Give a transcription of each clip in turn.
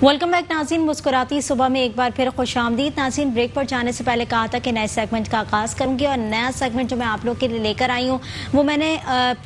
Welcome back नाज़रीन। मुस्कुराती सुबह में एक बार फिर खुशामदीद। नाज़रीन, ब्रेक पर जाने से पहले कहा था कि नए सेगमेंट का आगाज़ करूंगी और नया सेगमेंट जो मैं आप लोग के लिए लेकर आई हूँ वो मैंने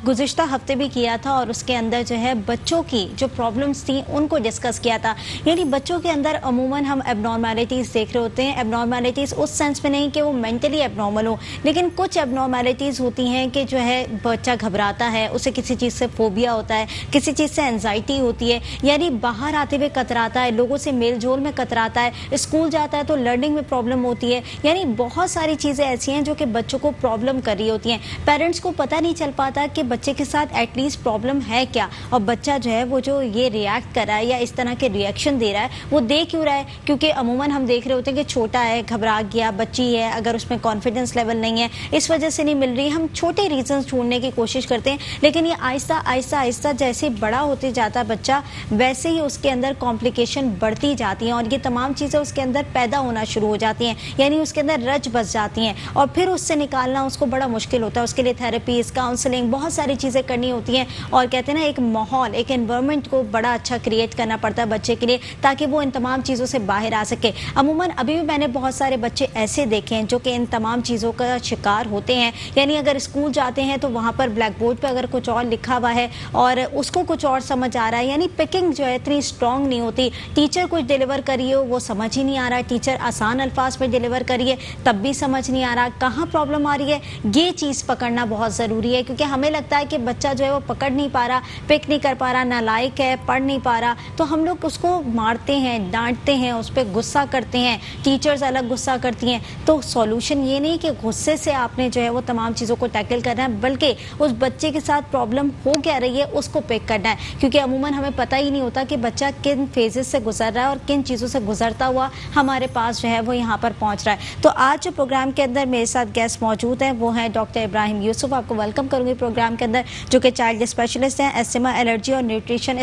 गुज़िश्ता हफ्ते भी किया था और उसके अंदर जो है बच्चों की जो प्रॉब्लम्स थी उनको डिस्कस किया था। यानी बच्चों के अंदर अमूमन हम एबनॉर्मेलिटीज़ देख रहे होते हैं। एबनॉर्मेलिटीज़ उस सेंस में नहीं कि वो मेंटली एबनॉर्मल हो, लेकिन कुछ एबनॉर्मेलिटीज़ होती हैं कि जो है बच्चा घबराता है, उसे किसी चीज़ से फोबिया होता है, किसी चीज़ से एंजाइटी होती है, यानी बाहर आते हुए कतराता है, लोगों से मेल जोल में कतराता है, स्कूल जाता है तो लर्निंग में प्रॉब्लम होती है। यानी बहुत सारी चीजें ऐसी हैं जो कि बच्चों को प्रॉब्लम कर रही होती हैं। पेरेंट्स को पता नहीं चल पाता कि बच्चे के साथ एटलीस्ट प्रॉब्लम है क्या, और बच्चा जो है वो जो ये रिएक्ट कर रहा है या इस तरह के रिएक्शन दे रहा है वो दे क्यों रहा है। क्योंकि अमूमन हम देख रहे होते हैं कि छोटा है, घबरा गया, बच्ची है, अगर उसमें कॉन्फिडेंस लेवल नहीं है, इस वजह से नहीं मिल रही। हम छोटे रीजन ढूंढने की कोशिश करते हैं, लेकिन ये आहिस्ता आहिस्ता आहिस्ता जैसे बड़ा होते जाता है बच्चा, वैसे ही उसके अंदर कॉम्प्लिकेशन बढ़ती जाती हैं और ये तमाम चीज़ें उसके अंदर पैदा होना शुरू हो जाती हैं। यानी उसके अंदर रच बस जाती हैं और फिर उससे निकालना उसको बड़ा मुश्किल होता है। उसके लिए थेरेपीज, काउंसलिंग, बहुत सारी चीज़ें करनी होती हैं और कहते हैं ना, एक माहौल, एक एनवायरनमेंट को बड़ा अच्छा क्रिएट करना पड़ता है बच्चे के लिए ताकि वो इन तमाम चीज़ों से बाहर आ सके। अमूमन अभी भी मैंने बहुत सारे बच्चे ऐसे देखे हैं जो कि इन तमाम चीज़ों का शिकार होते हैं। यानी अगर स्कूल जाते हैं तो वहाँ पर ब्लैक बोर्ड पर अगर कुछ और लिखा हुआ है और उसको कुछ और समझ आ रहा है, यानी पिकिंग जो है इतनी स्ट्रॉन्ग नहीं होती। टीचर कुछ डिलीवर करिए वो समझ ही नहीं आ रहा है, टीचर आसान अल्फाज में डिलीवर करिए तब भी समझ नहीं आ रहा। कहाँ प्रॉब्लम आ रही है ये चीज़ पकड़ना बहुत ज़रूरी है, क्योंकि हमें लगता है कि बच्चा जो है वो पकड़ नहीं पा रहा, पिक नहीं कर पा रहा, नालायक है, पढ़ नहीं पा रहा, तो हम लोग उसको मारते हैं, डांटते हैं, उस पर गुस्सा करते हैं, टीचर्स अलग गुस्सा करती हैं। तो सॉल्यूशन ये नहीं कि गुस्से से आपने जो है वो तमाम चीज़ों को टैकल करना है, बल्कि उस बच्चे के साथ प्रॉब्लम हो क्या रही है उसको पिक करना है। क्योंकि अमूमन हमें पता ही नहीं होता कि बच्चा किन फेजेस से गुजर रहा है और किन चीज़ों से गुजरता हुआ हमारे पास जो है वो यहाँ पर पहुँच रहा है। तो आज जो प्रोग्राम के अंदर मेरे साथ गेस्ट मौजूद हैं वो हैं डॉक्टर इब्राहिम यूसुफ। आपको वेलकम करूँगी प्रोग्राम के अंदर, जो कि चाइल्ड स्पेशलिस्ट हैं, एस्थमा, एलर्जी और न्यूट्रिशन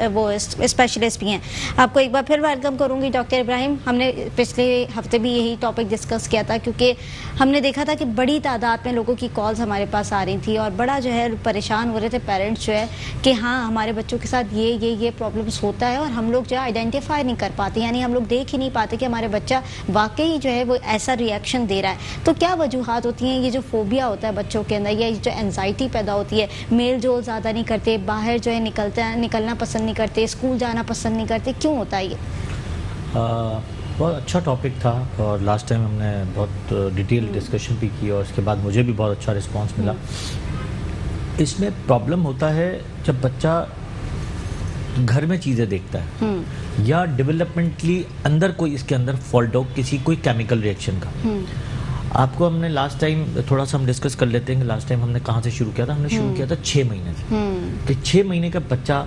वो स्पेशलिस्ट भी हैं। आपको एक बार फिर वेलकम करूँगी डॉक्टर इब्राहिम। हमने पिछले हफ्ते भी यही टॉपिक डिस्कस किया था, क्योंकि हमने देखा था कि बड़ी तादाद में लोगों की कॉल्स हमारे पास आ रही थी और बड़ा जो है परेशान हो रहे थे पेरेंट्स जो है कि हाँ हमारे बच्चों के साथ ये प्रॉब्लम्स होता है और हम लोग जो है आइडेंटिफाई नहीं कर पाते, यानी हम लोग देख ही नहीं पाते कि हमारे बच्चा वाकई जो है वो ऐसा रिएक्शन दे रहा है। तो क्या वजूहात होती हैं ये जो फोबिया होता है बच्चों के अंदर, या जो एंजाइटी पैदा होती है, मेल जोल ज़्यादा नहीं करते, बाहर जो है निकलना पसंद नहीं करते, स्कूल जाना पसंद नहीं करते, क्यों होता है ये? बहुत अच्छा टॉपिक था और लास्ट टाइम हमने बहुत डिटेल डिस्कशन भी की और उसके बाद मुझे भी बहुत अच्छा रिस्पांस मिला। इसमें प्रॉब्लम होता है जब बच्चा घर में चीज़ें देखता है या डेवलपमेंटली अंदर कोई इसके अंदर फॉल्ट हो, किसी कोई केमिकल रिएक्शन का। आपको हमने लास्ट टाइम थोड़ा सा हम डिस्कस कर लेते हैं कि लास्ट टाइम हमने कहाँ से शुरू किया था। हमने शुरू किया था 6 महीने से कि 6 महीने का बच्चा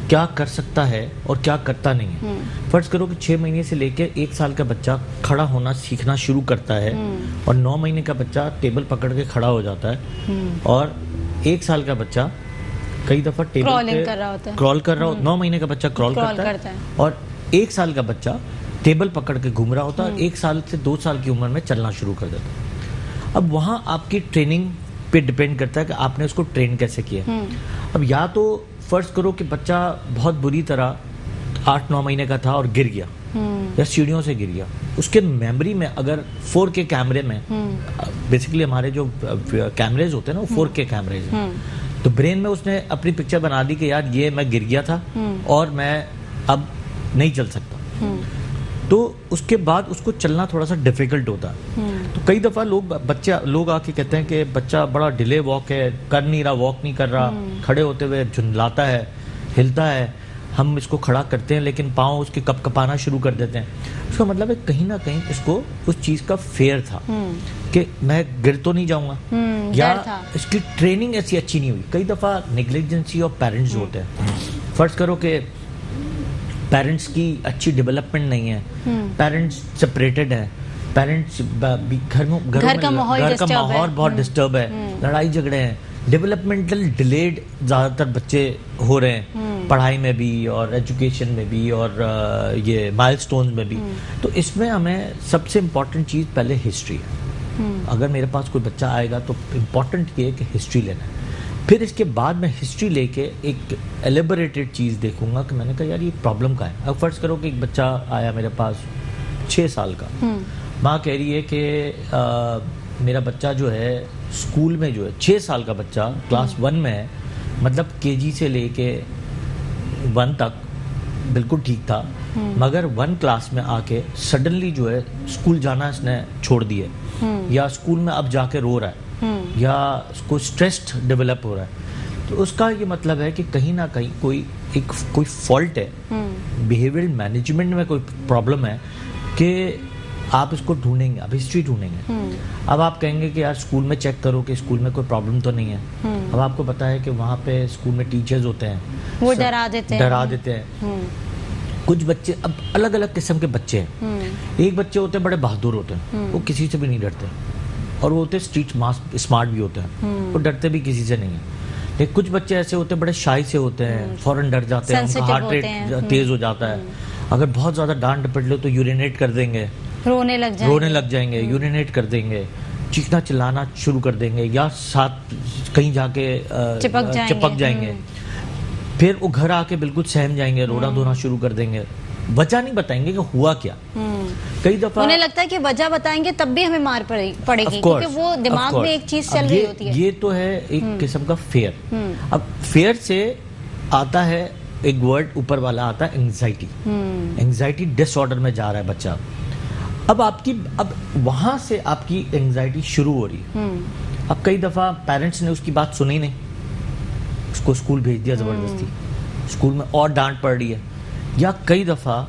क्या कर सकता है और क्या करता नहीं है। फर्ज करो कि 6 महीने से लेकर 1 साल का बच्चा खड़ा होना सीखना शुरू करता है और 9 महीने का बच्चा टेबल पकड़ के खड़ा हो जाता है और 1 साल का बच्चा कई दफा टेबल पे क्रॉल कर रहा हो। 9 महीने का बच्चा क्रॉल करता है और 1 साल का बच्चा टेबल पकड़ के घूम रहा होता है और 1 साल से 2 साल की उम्र में चलना शुरू कर देता है। अब वहाँ आपकी ट्रेनिंग पे डिपेंड करता है कि आपने उसको ट्रेन कैसे किया। अब या तो फर्ज करो कि बच्चा बहुत बुरी तरह 8-9 महीने का था और गिर गया या सीढ़ियों से गिर गया, उसके मेमोरी में अगर 4K कैमरे में, बेसिकली हमारे जो कैमरेज होते हैं ना वो 4K कैमरेज हैं, तो ब्रेन में उसने अपनी पिक्चर बना दी कि यार ये मैं गिर गया था और मैं अब नहीं चल सकता। तो उसके बाद उसको चलना थोड़ा सा डिफिकल्ट होता है। तो कई दफ़ा लोग आके कहते हैं कि बच्चा बड़ा डिले वॉक है, कर नहीं रहा, वॉक नहीं कर रहा, खड़े होते हुए झुंझलाता है, हिलता है, हम इसको खड़ा करते हैं लेकिन पाँव उसके कपकपाना शुरू कर देते हैं। उसका मतलब है कहीं ना कहीं इसको उस चीज़ का फेयर था कि मैं गिर तो नहीं जाऊंगा, या इसकी ट्रेनिंग ऐसी अच्छी नहीं हुई। कई दफ़ा नेग्लिजेंसी ऑफ पेरेंट्स होते हैं। फर्ज करो कि पेरेंट्स की अच्छी डेवलपमेंट नहीं है, पेरेंट्स सेपरेटेड है, पेरेंट्स घर का माहौल बहुत डिस्टर्ब है, लड़ाई झगड़े हैं, डेवलपमेंटल डिलेड ज़्यादातर बच्चे हो रहे हैं, पढ़ाई में भी और एजुकेशन में भी और ये माइलस्टोन्स में भी। तो इसमें हमें सबसे इम्पॉर्टेंट चीज़ पहले हिस्ट्री है। अगर मेरे पास कोई बच्चा आएगा तो इम्पॉर्टेंट ये है कि हिस्ट्री लेना है फिर इसके बाद मैं हिस्ट्री लेके एक एलेबोरेटेड चीज़ देखूंगा कि मैंने कहा यार ये प्रॉब्लम का है। अब फर्ज करो कि एक बच्चा आया मेरे पास 6 साल का, माँ कह रही है कि मेरा बच्चा जो है स्कूल में जो है 6 साल का बच्चा क्लास 1 में है, मतलब केजी से लेके 1 तक बिल्कुल ठीक था, मगर 1 क्लास में आके सडनली जो है स्कूल जाना इसने छोड़ दिया, या स्कूल में अब जाके रो रहा है, या कोई स्ट्रेस्ड डेवलप हो रहा है, तो उसका ये मतलब है कि कहीं ना कहीं कोई फॉल्ट है, बिहेवियरल मैनेजमेंट में कोई प्रॉब्लम है कि आप इसको ढूंढेंगे, आप हिस्ट्री ढूंढेंगे। अब आप कहेंगे कि यार स्कूल में चेक करो कि स्कूल में कोई प्रॉब्लम तो नहीं है। अब आपको पता है कि वहाँ पे स्कूल में टीचर्स होते हैं, वो डरा देते हैं। कुछ बच्चे, अब अलग अलग किस्म के बच्चे हैं। एक बच्चे होते हैं बड़े बहादुर होते हैं, वो किसी से भी नहीं डरते, और वो होते स्ट्रीट स्मार्ट भी होते हैं, वो डरते भी किसी से नहीं है। लेकिन कुछ बच्चे ऐसे होते हैं बड़े शाय से होते हैं, फौरन डर जाते हैं, उनका हार्ट रेट तेज हो जाता है, अगर बहुत ज्यादा डांट डपट लो तो यूरिनेट कर देंगे, रोने लग जाएंगे, यूरिनेट कर देंगे, चीखना चिल्लाना शुरू कर देंगे, या साथ कहीं जाके चिपक जाएंगे। फिर वो घर आके बिल्कुल सहम जाएंगे, रोना धोना शुरू कर देंगे, वजह नहीं बताएंगे कि हुआ क्या। कई दफा उन्हें लगता है कि वजह बताएंगे तब भी हमें मार पड़ेगी, क्योंकि वो दिमाग में एक चीज चल रही होती है। ये तो है एक किस्म का फेयर। अब फेयर से आता है एक वर्ड ऊपर वाला आता है एंजाइटी। एंजाइटी डिसऑर्डर में जा रहा है बच्चा। अब वहां से आपकी एंजाइटी शुरू हो रही है। अब कई दफा पेरेंट्स ने उसकी बात सुनी नहीं, उसको स्कूल भेज दिया जबरदस्ती, स्कूल में और डांट पड़ रही है, या कई दफा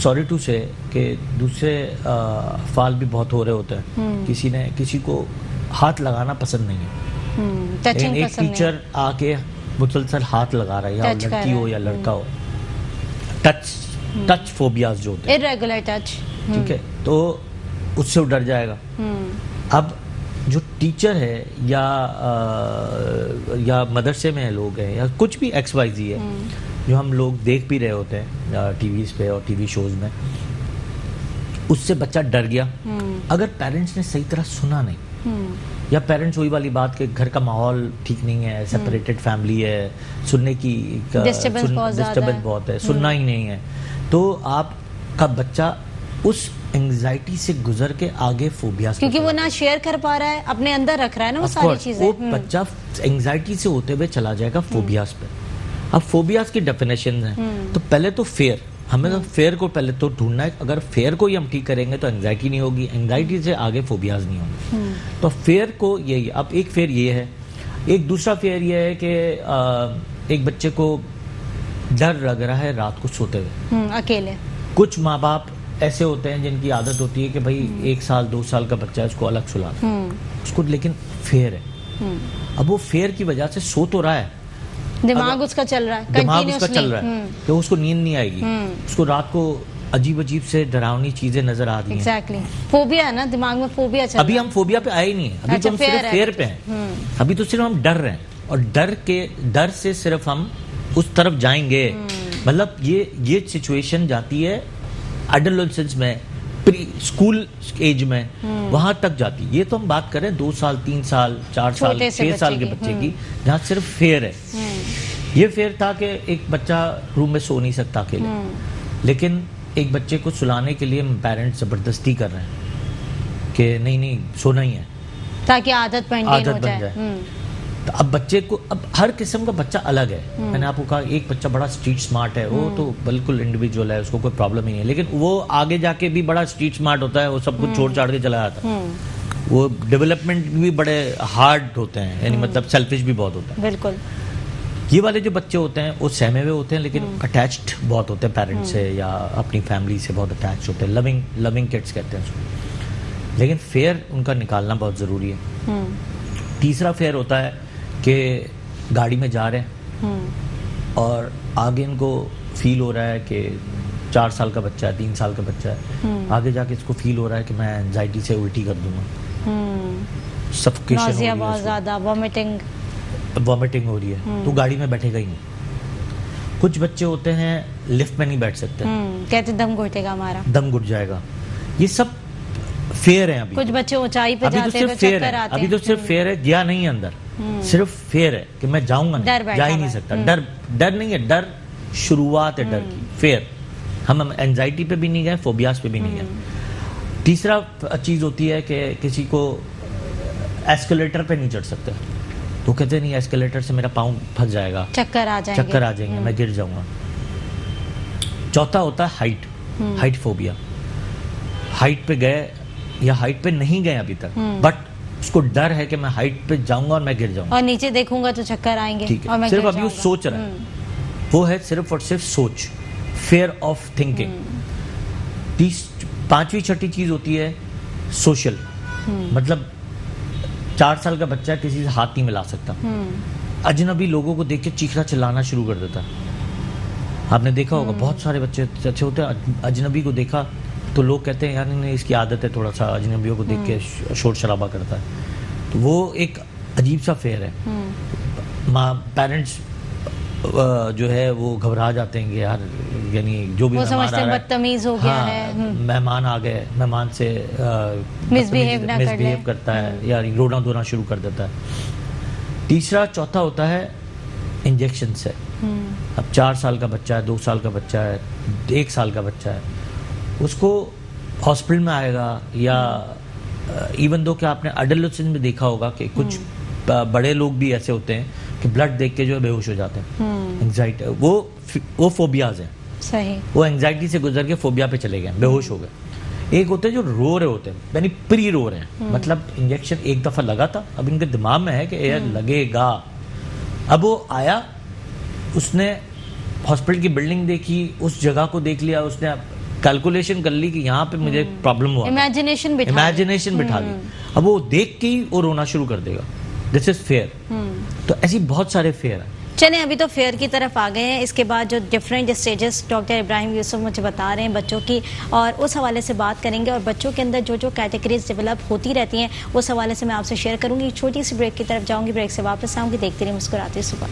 सॉरी टू से कि दूसरे फाल भी बहुत हो रहे होते हैं, किसी को हाथ लगाना पसंद नहीं है, एक टीचर आके मुसलसल हाथ लगा रहा है, या लड़की हो या लड़का हो, टच फोबियाज जो होते हैं, इर्रेगुलर टच, ठीक है, तो उससे वो डर जाएगा। अब जो टीचर है या मदरसे में लोग हैं, या कुछ भी XYZ है, जो हम लोग देख भी रहे होते हैं टीवीज पे और टीवी शोज में, उससे बच्चा डर गया। अगर पेरेंट्स ने सही तरह सुना नहीं, या पेरेंट्स वही वाली बात कि घर का माहौल ठीक नहीं है, सेपरेटेड फैमिली है, सुनने की डिस्टर्बेंस बहुत है, सुनना ही नहीं है, तो आपका बच्चा उस एंजाइटी से गुजर के आगे फोबियास, क्योंकि वो ना शेयर कर पा रहा है, अपने अंदर रख रहा है ना वो सारी चीजें, वो बच्चा एंजाइटी से होते हुए चला जाएगा फोबियास पे। अब फोबियास की डेफिनेशन है, तो पहले तो फेयर, हमें तो फेयर को पहले तो ढूंढना है। अगर फेयर को ही हम ठीक करेंगे तो एंजाइटी नहीं होगी, एंजाइटी से आगे फोबियास नहीं होंगे। तो फेयर को यही, अब एक फेयर ये है, एक दूसरा फेयर ये है कि एक बच्चे को डर लग रहा है रात को सोते हुए अकेले। कुछ माँ बाप ऐसे होते हैं जिनकी आदत होती है कि भाई 1 साल 2 साल का बच्चा है, उसको अलग सुला उसको, लेकिन फेयर है। अब वो फेयर की वजह से सो तो रहा है, दिमाग उसका चल रहा है, दिमाग उसका चल रहा है, तो उसको नींद नहीं आएगी, उसको रात को अजीब अजीब से डरावनी चीजें नजर आ रही हैं। एग्जैक्टली, फोबिया है ना, दिमाग में फोबिया चल रहा है। अभी हम फोबिया पे आए ही नहीं है, अभी तो हम सिर्फ फेयर पे हैं। अभी तो सिर्फ हम डर रहे हैं, और डर से सिर्फ हम उस तरफ जाएंगे। मतलब ये सिचुएशन जाती है एडोलेसेंस में, प्री स्कूल एज में, वहां तक जाती है। ये तो हम बात कर रहे हैं 2 साल 3 साल 4 साल 6 साल के बच्चे की, जहाँ सिर्फ फेयर है। ये फेयर था कि एक बच्चा रूम में सो नहीं सकता अकेले, लेकिन एक बच्चे को सुलाने के लिए पेरेंट्स जबरदस्ती कर रहे हैं कि नहीं सोना ही है, ताकि आदत बन जाए। तो अब बच्चे को, अब हर किस्म का बच्चा अलग है। मैंने आपको कहा एक बच्चा बड़ा स्ट्रीट स्मार्ट है, वो तो बिल्कुल इंडिविजुअल है, उसको कोई प्रॉब्लम ही नहीं है, लेकिन वो आगे जाके भी बड़ा स्ट्रीट स्मार्ट होता है, वो सब कुछ छोड़ छाड़ के चला जाता है। वो डेवलपमेंट भी बड़े हार्ड होते हैं, यानी मतलब सेल्फिश भी बहुत होता है। बिल्कुल। ये वाले जो बच्चे होते हैं वो सहमे हुए होते हैं, लेकिन अटैच्ड बहुत होते हैं पेरेंट्स से, या अपनी फैमिली से बहुत अटैच होते हैं, लविंग किड्स कहते हैं उसको। लेकिन फेयर उनका निकालना बहुत ज़रूरी है। तीसरा फेयर होता है कि गाड़ी में जा रहे हैं और आगे इनको फील हो रहा है कि 4 साल का बच्चा है, 3 साल का बच्चा है, आगे जाके इसको फील हो रहा है कि मैं एंजाइटी से उल्टी कर दूंगा, सफोकेशन, बहुत ज्यादा वॉमिटिंग हो रही है, तो गाड़ी में बैठेगा ही नहीं। कुछ बच्चे होते हैं लिफ्ट में नहीं बैठ सकते, कहते दम घुटेगा हमारा, दम घुट जाएगा। ये सब फेयर है। अभी कुछ बच्चे ऊंचाई पे जाते हैं तो चक्कर आते हैं। अभी तो सिर्फ फेयर है, गया नहीं अंदर, सिर्फ फेयर है कि मैं जाऊंगा डर नहीं, बैठा जा ही हुआ नहीं है। सकता। डर नहीं है, डर शुरुआत है डर की, फेयर। हम एंजाइटी पे भी नहीं गए, फोबियाज पे भी नहीं गए। तीसरा चीज होती है कि किसी को एस्केलेटर पे नहीं चढ़ सकते, तो कहते नहीं एस्केलेटर से मेरा पाँव फंस जाएगा, चक्कर आ जाएंगे, मैं गिर जाऊंगा। चौथा होता है हाइट फोबिया। हाइट पे गए या हाइट पे नहीं गए अभी तक, बट उसको डर है कि मैं हाइट पे जाऊंगा और मैं गिर जाऊंगा और नीचे देखूंगा तो चक्कर आएंगे, ठीक और है, मैं सिर्फ गिर अभी वो जाऊंगा। सोच रहा है, वो है सिर्फ और सिर्फ सोच, फेयर ऑफ थिंकिंग। पांचवी छठी चीज होती है सोशल, मतलब 4 साल का बच्चा किसी से हाथ नहीं मिला सकता, अजनबी लोगों को देख के चीखना चिल्लाना शुरू कर देता है। आपने देखा होगा बहुत सारे बच्चे अच्छे होते हैं, अजनबी को देखा तो लोग कहते हैं यार नहीं इसकी आदत है थोड़ा सा अजनबियों को देख के शोर शराबा करता है, तो वो एक अजीब सा फेयर है। माँ पेरेंट्स जो है वो घबरा जाते हैं कि यार यानी जो भी वो मेहमान समझते आ हैं रहा है, बदतमीज हो गया हाँ, है, मेहमान आ गए, मेहमान से मिसबिहेव ना कर ले। मिसबिहेव करता है या रोना धोना शुरू कर देता है। तीसरा चौथा होता है इंजेक्शन से। अब 4 साल का बच्चा है, 2 साल का बच्चा है, 1 साल का बच्चा है, उसको हॉस्पिटल में आएगा या इवन दो कि आपने एडोलेसेंस में देखा होगा कि कुछ बड़े लोग भी ऐसे होते हैं कि ब्लड देख के जो है बेहोश हो जाते हैं। एंग्जाइटी वो फोबियाज हैं, सही, वो एंग्जाइटी से गुजर के फोबिया पे चले गए, बेहोश हो गए। एक होते हैं जो रो रहे होते हैं, यानी प्री रो रहे हैं, मतलब इंजेक्शन एक दफा लगा था, अब इनके दिमाग में है कि यार लगेगा। अब वो आया, उसने हॉस्पिटल की बिल्डिंग देखी, उस जगह को देख लिया, उसने कैलकुलेशन कर ली कि यहाँ पे मुझे प्रॉब्लम हुआ, इमेजिनेशन बिठा ली। अब वो देख के ही वो रोना शुरू कर देगा। This is fair. तो ऐसी बहुत सारे फेयर है। चलें, अभी तो फेयर की तरफ आ गए हैं, इसके बाद जो different stages doctor Ibrahim Yusuf मुझे बता रहे हैं बच्चों की, और उस हवाले से बात करेंगे, और बच्चों के अंदर जो जो कैटेगरीज डेवलप होती रहती हैं उस हवाले से मैं आपसे शेयर करूंगी। छोटी सी ब्रेक की तरफ जाऊंगी, ब्रेक से वापस आऊंगी। देखते रहिए मुस्कुराती सुबह।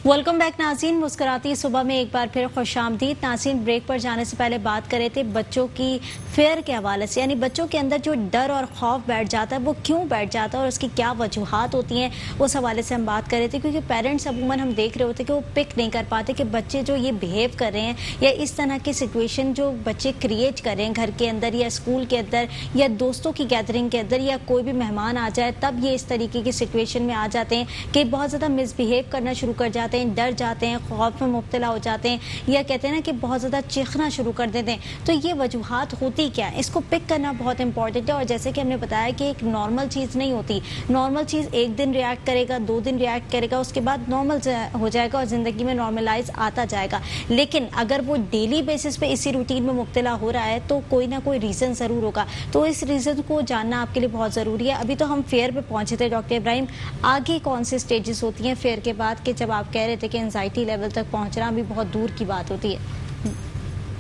वेलकम बैक नाज़रीन, मुस्कुराती सुबह में एक बार फिर खुशामदीद। नाज़रीन, ब्रेक पर जाने से पहले बात कर रहे थे बच्चों की फेयर के हवाले से, यानी बच्चों के अंदर जो डर और खौफ बैठ जाता है वो क्यों बैठ जाता है और उसकी क्या वजूहात होती हैं, उस हवाले से हम बात कर रहे थे। क्योंकि पेरेंट्स अमूमन हम देख रहे होते कि वो पिक नहीं कर पाते कि बच्चे जो ये बिहेव कर रहे हैं या इस तरह की सिचुएशन जो बच्चे क्रिएट कर रहे हैं घर के अंदर या स्कूल के अंदर या दोस्तों की गैदरिंग के अंदर, या कोई भी मेहमान आ जाए तब ये इस तरीके की सिचुएशन में आ जाते हैं कि बहुत ज़्यादा मिसबिहेव करना शुरू कर जाते हैं, डर जाते हैं, खौफ में मुब्तला हो जाते हैं, या कहते हैं ना कि बहुत ज़्यादा चीखना शुरू कर देते हैं। तो ये वजूहात होती क्या है, इसको पिक करना बहुत इंपॉर्टेंट है। और जैसे कि हमने बताया कि एक नॉर्मल चीज़ नहीं होती, नॉर्मल चीज़ एक दिन रिएक्ट करेगा, 2 दिन रिएक्ट करेगा, उसके बाद नॉर्मल हो जाएगा और ज़िंदगी में नॉर्मलाइज आता जाएगा। लेकिन अगर वो डेली बेसिस पे इसी रूटीन में मुब्तला हो रहा है तो कोई ना कोई रीज़न ज़रूर होगा। तो इस रीज़न को जानना आपके लिए बहुत ज़रूरी है। अभी तो हम फेयर पे पहुंचे थे डॉक्टर इब्राहिम, आगे कौन से स्टेजेस होती हैं फेयर के बाद, कि जब आप कह रहे थे कि एंजाइटी लेवल तक पहुंचना भी बहुत दूर की बात होती है।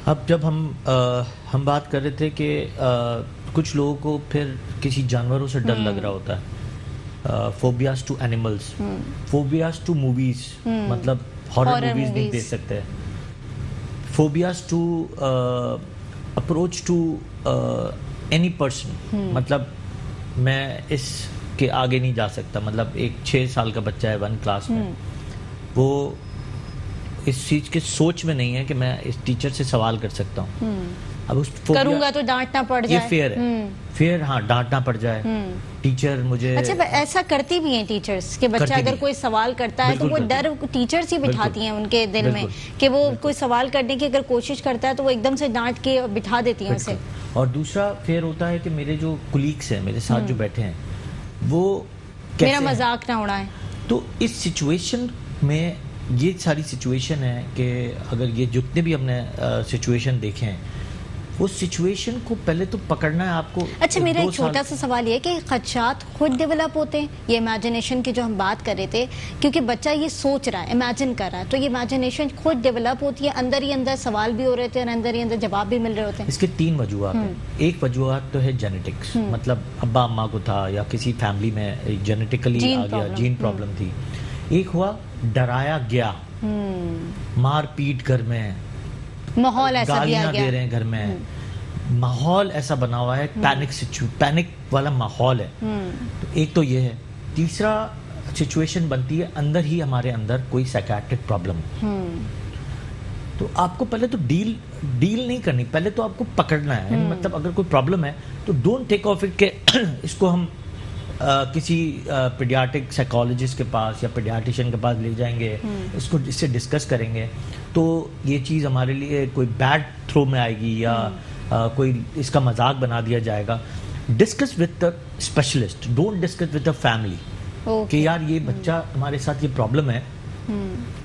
अब जब हम बात कर रहे थे कि कुछ लोगों को फिर किसी जानवरों से डर लग रहा होता है, phobias to animals, phobias to movies, मतलब हॉरर मूवीज नहीं देख सकते, phobias to approach to any person, मतलब मैं इसके आगे नहीं जा सकता। मतलब एक 6 साल का बच्चा है 1 क्लास में, वो इस चीज के सोच में नहीं है कि मैं इस टीचर से सवाल कर सकता हूँ। अब उस करूंगा तो डांटना पड़ जाए, ये फेयर है, फेयर, हाँ डांटना पड़ जाए, टीचर मुझे। अच्छा, ऐसा करती भी हैं टीचर्स कि बच्चा अगर कोई सवाल करता है तो वो डर टीचर्स ही बिठाती हैं उनके दिल में कि वो कोई सवाल करने की अगर कोशिश करता है तो वो एकदम से डांट के बिठा देती हैं उसे। और दूसरा फेयर होता है कि मेरे जो कुलीग्स हैं, मेरे साथ जो बैठे हैं, वो मेरा मजाक ना उड़ाएं। तो इस सिचुएशन में ये सारी सिचुएशन है कि अगर ये जितने भी हमने सिचुएशन देखे हैं, वो सिचुएशन को पहले तो पकड़ना है आपको। अच्छा, मेरा एक छोटा सा सवाल ये कि खदशात खुद डेवलप होते हैं, ये इमेजिनेशन की जो हम बात कर रहे थे, क्योंकि बच्चा ये सोच रहा है, इमेजिन कर रहा है, तो ये इमेजिनेशन खुद डेवलप होती है, अंदर ही अंदर सवाल भी हो रहे थे और अंदर ही अंदर जवाब भी मिल रहे होते हैं। इसके 3 वजूहात हैं। एक वजूहात तो है जेनेटिक्स, मतलब अब्बा अम्मा को था या किसी फैमिली में जेनेटिकली आ गया, जीन प्रॉब्लम थी। एक हुआ डराया गया, मार पीट घर में, माहौल ऐसा दिया गया, दे रहे हैं घर में, माहौल ऐसा बना हुआ है, पैनिक वाला माहौल है। तो एक तो ये है। तीसरा सिचुएशन बनती है अंदर ही हमारे अंदर कोई साइकियाट्रिक प्रॉब्लम है, तो आपको पहले तो डील नहीं करनी, पहले तो आपको पकड़ना है। यानी मतलब अगर कोई प्रॉब्लम है तो डोंट टेक ऑफ इट के इसको हम किसी पीडियाट्रिक साइकोलॉजिस्ट के पास या पीडियाट्रिशियन के पास ले जाएंगे, इसको इससे डिस्कस करेंगे तो ये चीज़ हमारे लिए कोई बैड थ्रो में आएगी या कोई इसका मजाक बना दिया जाएगा। Discuss with the specialist, don't discuss with the family कि यार ये बच्चा हमारे साथ ये प्रॉब्लम है,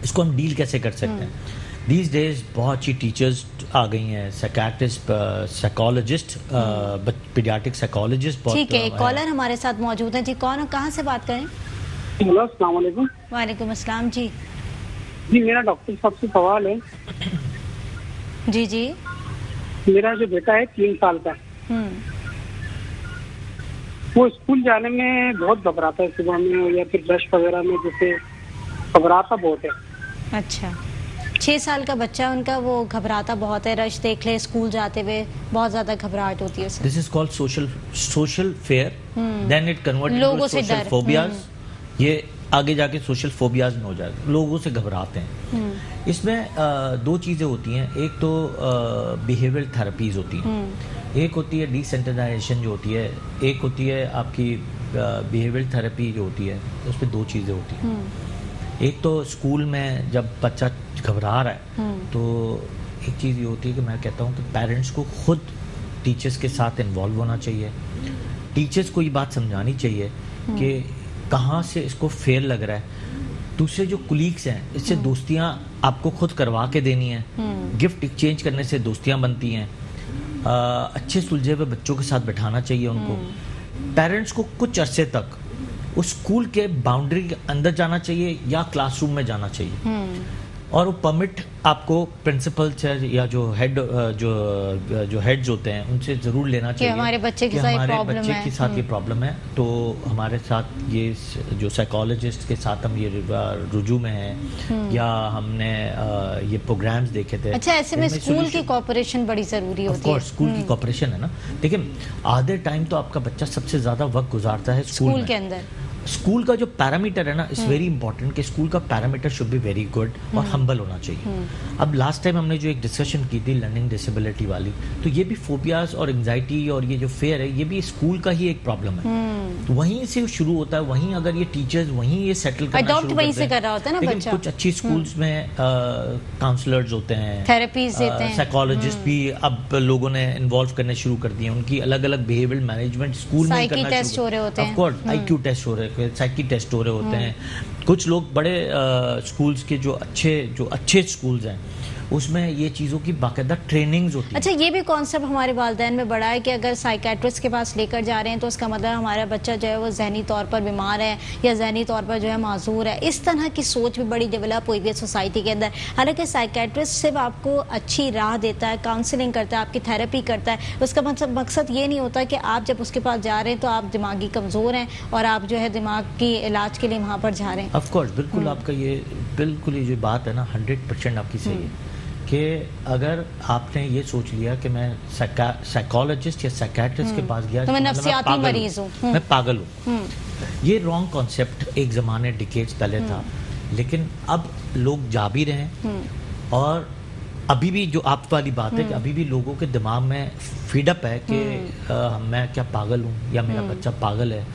इसको हम डील कैसे कर सकते हैं। These days बहुत अच्छी टीचर्स आ गई हैं, साइकियाट्रिस्ट, साइकोलॉजिस्ट, पीडियाट्रिक साइकोलॉजिस्ट। ठीक है, एक कॉलर हमारे साथ मौजूद है जी। कौन और कहाँ से बात करें? हेलो, अस्सलाम वालेकुम। वालेकुम अस्सलाम जी। जी, मेरा डॉक्टर साहब से सवाल है। जी जी। मेरा जो बेटा है 3 साल का, वो स्कूल जाने में बहुत घबराता है, सुबह में या फिर ब्रश वगैरह में जैसे घबराता बहुत है। अच्छा, 6 साल का बच्चा उनका, वो घबराता बहुत है, रश देख ले स्कूल जाते हुए बहुत ज्यादा घबराहट होती है उसे। This is called social fear, then it convert लोगों से सोशल डर। फोबियाज। ये आगे जाके सोशल फोबियाज में हो जाएगा, लोगों से घबराते हैं। इसमें 2 चीजें होती हैं, एक तो बिहेवियर थेरेपीज होती हैं, एक होती है डिसेंसिटाइजेशन जो होती है, एक होती है आपकी बिहेवियर थेरेपी जो होती है। उसमें 2 चीजें होती हैं। एक तो स्कूल में जब बच्चा घबरा रहा है तो एक चीज़ ये होती है कि मैं कहता हूँ कि पेरेंट्स को खुद टीचर्स के साथ इन्वॉल्व होना चाहिए। टीचर्स को ये बात समझानी चाहिए कि कहाँ से इसको फेयर लग रहा है। दूसरे जो कुलीग्स हैं, इससे दोस्तियाँ आपको खुद करवा के देनी है। गिफ्ट एक्सचेंज करने से दोस्तियाँ बनती हैं। अच्छे सुलझे हुए बच्चों के साथ बैठाना चाहिए उनको। पेरेंट्स को कुछ अरसे तक उस स्कूल के बाउंड्री के अंदर जाना चाहिए या क्लासरूम में जाना चाहिए, और वो परमिट आपको प्रिंसिपल या जो हेड्स होते हैं उनसे जरूर लेना चाहिए हमारे बच्चे के साथ ये प्रॉब्लम है, तो हमारे साथ ये जो साइकोलॉजिस्ट के साथ हम ये रुजू में हैं या हमने ये प्रोग्राम्स देखे थे। अच्छा, ऐसे में स्कूल की कोऑपरेशन बड़ी जरूरी होती है। स्कूल की कोऑपरेशन है ना। देखिए, आधे टाइम तो आपका बच्चा सबसे ज्यादा वक्त गुजारता है स्कूल के अंदर। स्कूल का जो पैरामीटर है ना, इट्स वेरी इंपॉर्टेंट कि स्कूल का parameter should be very good और हम्बल होना चाहिए। अब लास्ट टाइम हमने जो एक डिस्कशन की थी लर्निंग डिसेबिलिटी वाली, तो ये भी फोबियाज और एंजाइटी और ये जो फेयर है, ये भी स्कूल का ही एक प्रॉब्लम है। तो वहीं से शुरू होता है। वहीं अगर ये टीचर्स वहीं ये सेटल करना शुरू वहीं से कर रहा होता है ना बच्चा। कुछ अच्छी स्कूल्स में काउंसलर्स होते हैं, थेरेपीज देते हैं, साइकोलॉजिस्ट भी अब लोगों ने इन्वॉल्व करने शुरू कर दिए। उनकी अलग अलग बिहेवियर मैनेजमेंट स्कूल में करना टेस्ट हो रहे होते हैं, ऑफ कोर्स IQ टेस्ट हो रहे हैं, साइकी टेस्ट हो रहे होते हैं। कुछ लोग बड़े स्कूल्स के जो अच्छे स्कूल्स हैं उसमें ये चीज़ों की बाकायदा ट्रेनिंग्स होती है। अच्छा, ये भी कॉन्सेप्ट हमारे वालिदैन में बड़ा है कि अगर साइकियाट्रिस्ट के पास लेकर जा रहे हैं तो उसका मतलब हमारा बच्चा जो है वो जहनी तौर पर बीमार है या जहनी तौर पर जो है माजूर है। इस तरह की सोच भी बड़ी डेवलप हुई है सोसाइटी के अंदर। हालांकि साइकियाट्रिस्ट सिर्फ आपको अच्छी राह देता है, काउंसलिंग करता है, आपकी थेरेपी करता है। उसका मकसद ये नहीं होता कि आप जब उसके पास जा रहे हैं तो आप दिमागी कमज़ोर हैं और आप जो है दिमाग की इलाज के लिए वहाँ पर जा रहे हैं। ऑफकोर्स, बिल्कुल आपका ये जो बात है ना 100% आपकी सही है कि अगर आपने ये सोच लिया कि मैं साइकोलॉजिस्ट या साइकियाट्रिस्ट के पास गया तो मैं नफ्सियाती मरीज हूँ, मैं पागल हूँ, ये रॉन्ग कॉन्सेप्ट एक ज़माने डिकेड्स पहले था। लेकिन अब लोग जा भी रहे हैं और अभी भी जो आप वाली बात है कि अभी भी लोगों के दिमाग में फीडअप है कि मैं क्या पागल हूँ या मेरा बच्चा पागल है,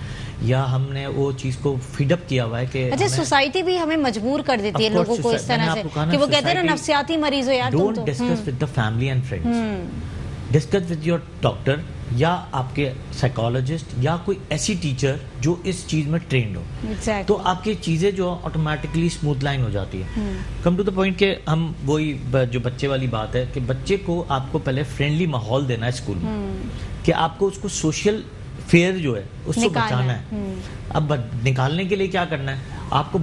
या हमने वो चीज को फीडअप किया हुआ है कि अच्छा सोसाइटी भी हमें मजबूर कर देती है लोगों को इस तरह से कि वो कहते हैं ना नफ्सियाती मरीज हो यार। Don't discuss with the family and friends, discuss with your doctor या आपके साइकोलॉजिस्ट या कोई ऐसी टीचर जो इस चीज में ट्रेंड हो। exactly. तो आपकी चीजें जो ऑटोमेटिकली स्मूथ लाइन हो जाती है। कम टू द पॉइंट के हम वही जो बच्चे वाली बात है कि बच्चे को आपको पहले फ्रेंडली माहौल देना है स्कूल में, कि आपको उसको सोशल फेयर जो है उसको बचाना है। अब निकालने के लिए क्या करना है, आपको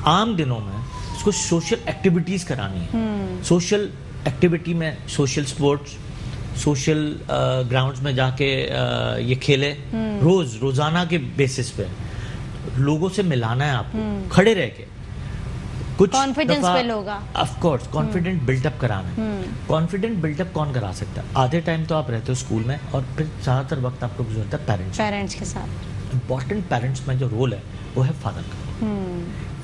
आम दिनों में उसको सोशल एक्टिविटीज करानी है। सोशल एक्टिविटी में सोशल स्पोर्ट्स, सोशल ग्राउंड्स में जाके ये खेले, रोजाना के बेसिस पे लोगों से मिलाना है आपको, खड़े रह के कुछ कॉन्फिडेंस बिल्ड होगा। ऑफ कोर्स कॉन्फिडेंट बिल्डअप कराना है। कॉन्फिडेंट बिल्डअप कौन करा सकता है? आधे टाइम तो आप रहते हो स्कूल में और फिर ज्यादातर वक्त आपको गुजरता है पेरेंट्स के साथ। इम्पॉर्टेंट पेरेंट्स में जो रोल है वो है फादर का।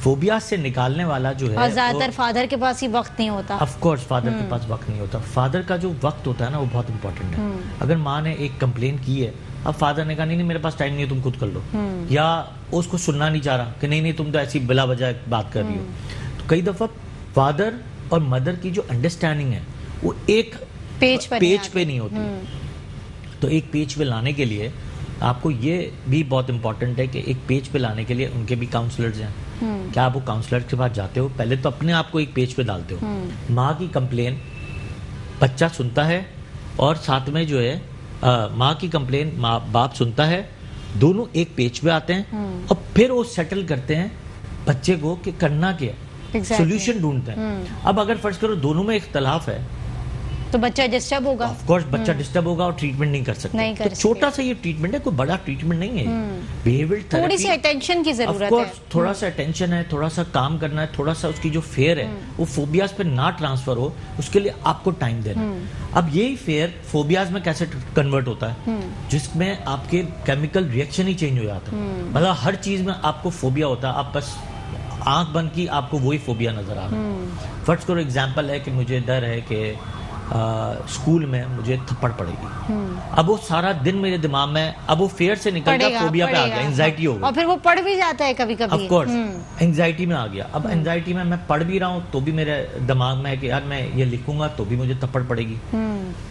फोबिया से निकालने वाला जो है, और ज्यादातर फादर के पास ही वक्त नहीं होता। ऑफ कोर्स फादर के पास वक्त नहीं होता। फादर का जो वक्त होता है ना वो बहुत इंपॉर्टेंट है। अगर माँ ने एक कंप्लेन की है, अब फादर ने कहा नहीं मेरे पास टाइम नहीं है, तुम खुद कर लो, या उसको सुनना नहीं चाह रहा कि नहीं तुम तो ऐसी बिला वजह बात कर रही हो, तो कई दफा फादर और मदर की जो अंडरस्टैंडिंग है वो एक पेज पे नहीं होती। तो एक पेज पे लाने के लिए आपको ये भी बहुत इंपॉर्टेंट है कि एक पेज पे लाने के लिए उनके भी काउंसलर्स हैं। क्या आप वो काउंसलर के पास जाते हो? पहले तो अपने आप को एक पेज पे डालते हो। माँ की कंप्लेन बच्चा सुनता है और साथ में जो है माँ की कंप्लेन माँ बाप सुनता है, दोनों एक पेज पे आते हैं और फिर वो सेटल करते हैं बच्चे को कि करना क्या है, सोल्यूशन ढूंढते हैं। अब अगर फर्ज करो दोनों में इख्तलाफ है तो बच्चा डिस्टर्ब होगा। ऑफ कोर्स बच्चा डिस्टर्ब होगा और ट्रीटमेंट नहीं कर सकता। तो छोटा सा ये ट्रीटमेंट है, कोई बड़ा ट्रीटमेंट नहीं है। बिहेवियरल थेरेपी, थोड़ी सी अटेंशन की जरूरत है। ऑफ कोर्स थोड़ा सा अटेंशन है, थोड़ा सा काम करना है, थोड़ा सा उसकी जो फेयर है वो फोबियाज पे ना ट्रांसफर हो, उसके लिए आपको टाइम देना है। अब यही फेयर फोबियाज में कैसे कन्वर्ट होता है, जिसमें आपके केमिकल रिएक्शन ही चेंज हो जाता है। मतलब हर चीज में आपको फोबिया होता है, आप बस आंख बंद की आपको वही फोबिया नजर आ रहा है। फर्ज करो एग्जाम्पल है कि मुझे डर है कि स्कूल में मुझे थप्पड़ पड़ेगी। अब वो सारा दिन मेरे दिमाग में, अब वो फेयर से निकल गया फोबिया पे आ गया, एंजाइटी हो गई। और फिर वो पढ़ भी जाता है कभी कभी। ऑफ कोर्स एंजाइटी में आ गया। अब एंजाइटी में मैं पढ़ भी रहा हूँ तो भी मेरे दिमाग में है कि यार मैं ये लिखूंगा तो भी मुझे थप्पड़ पड़ेगी,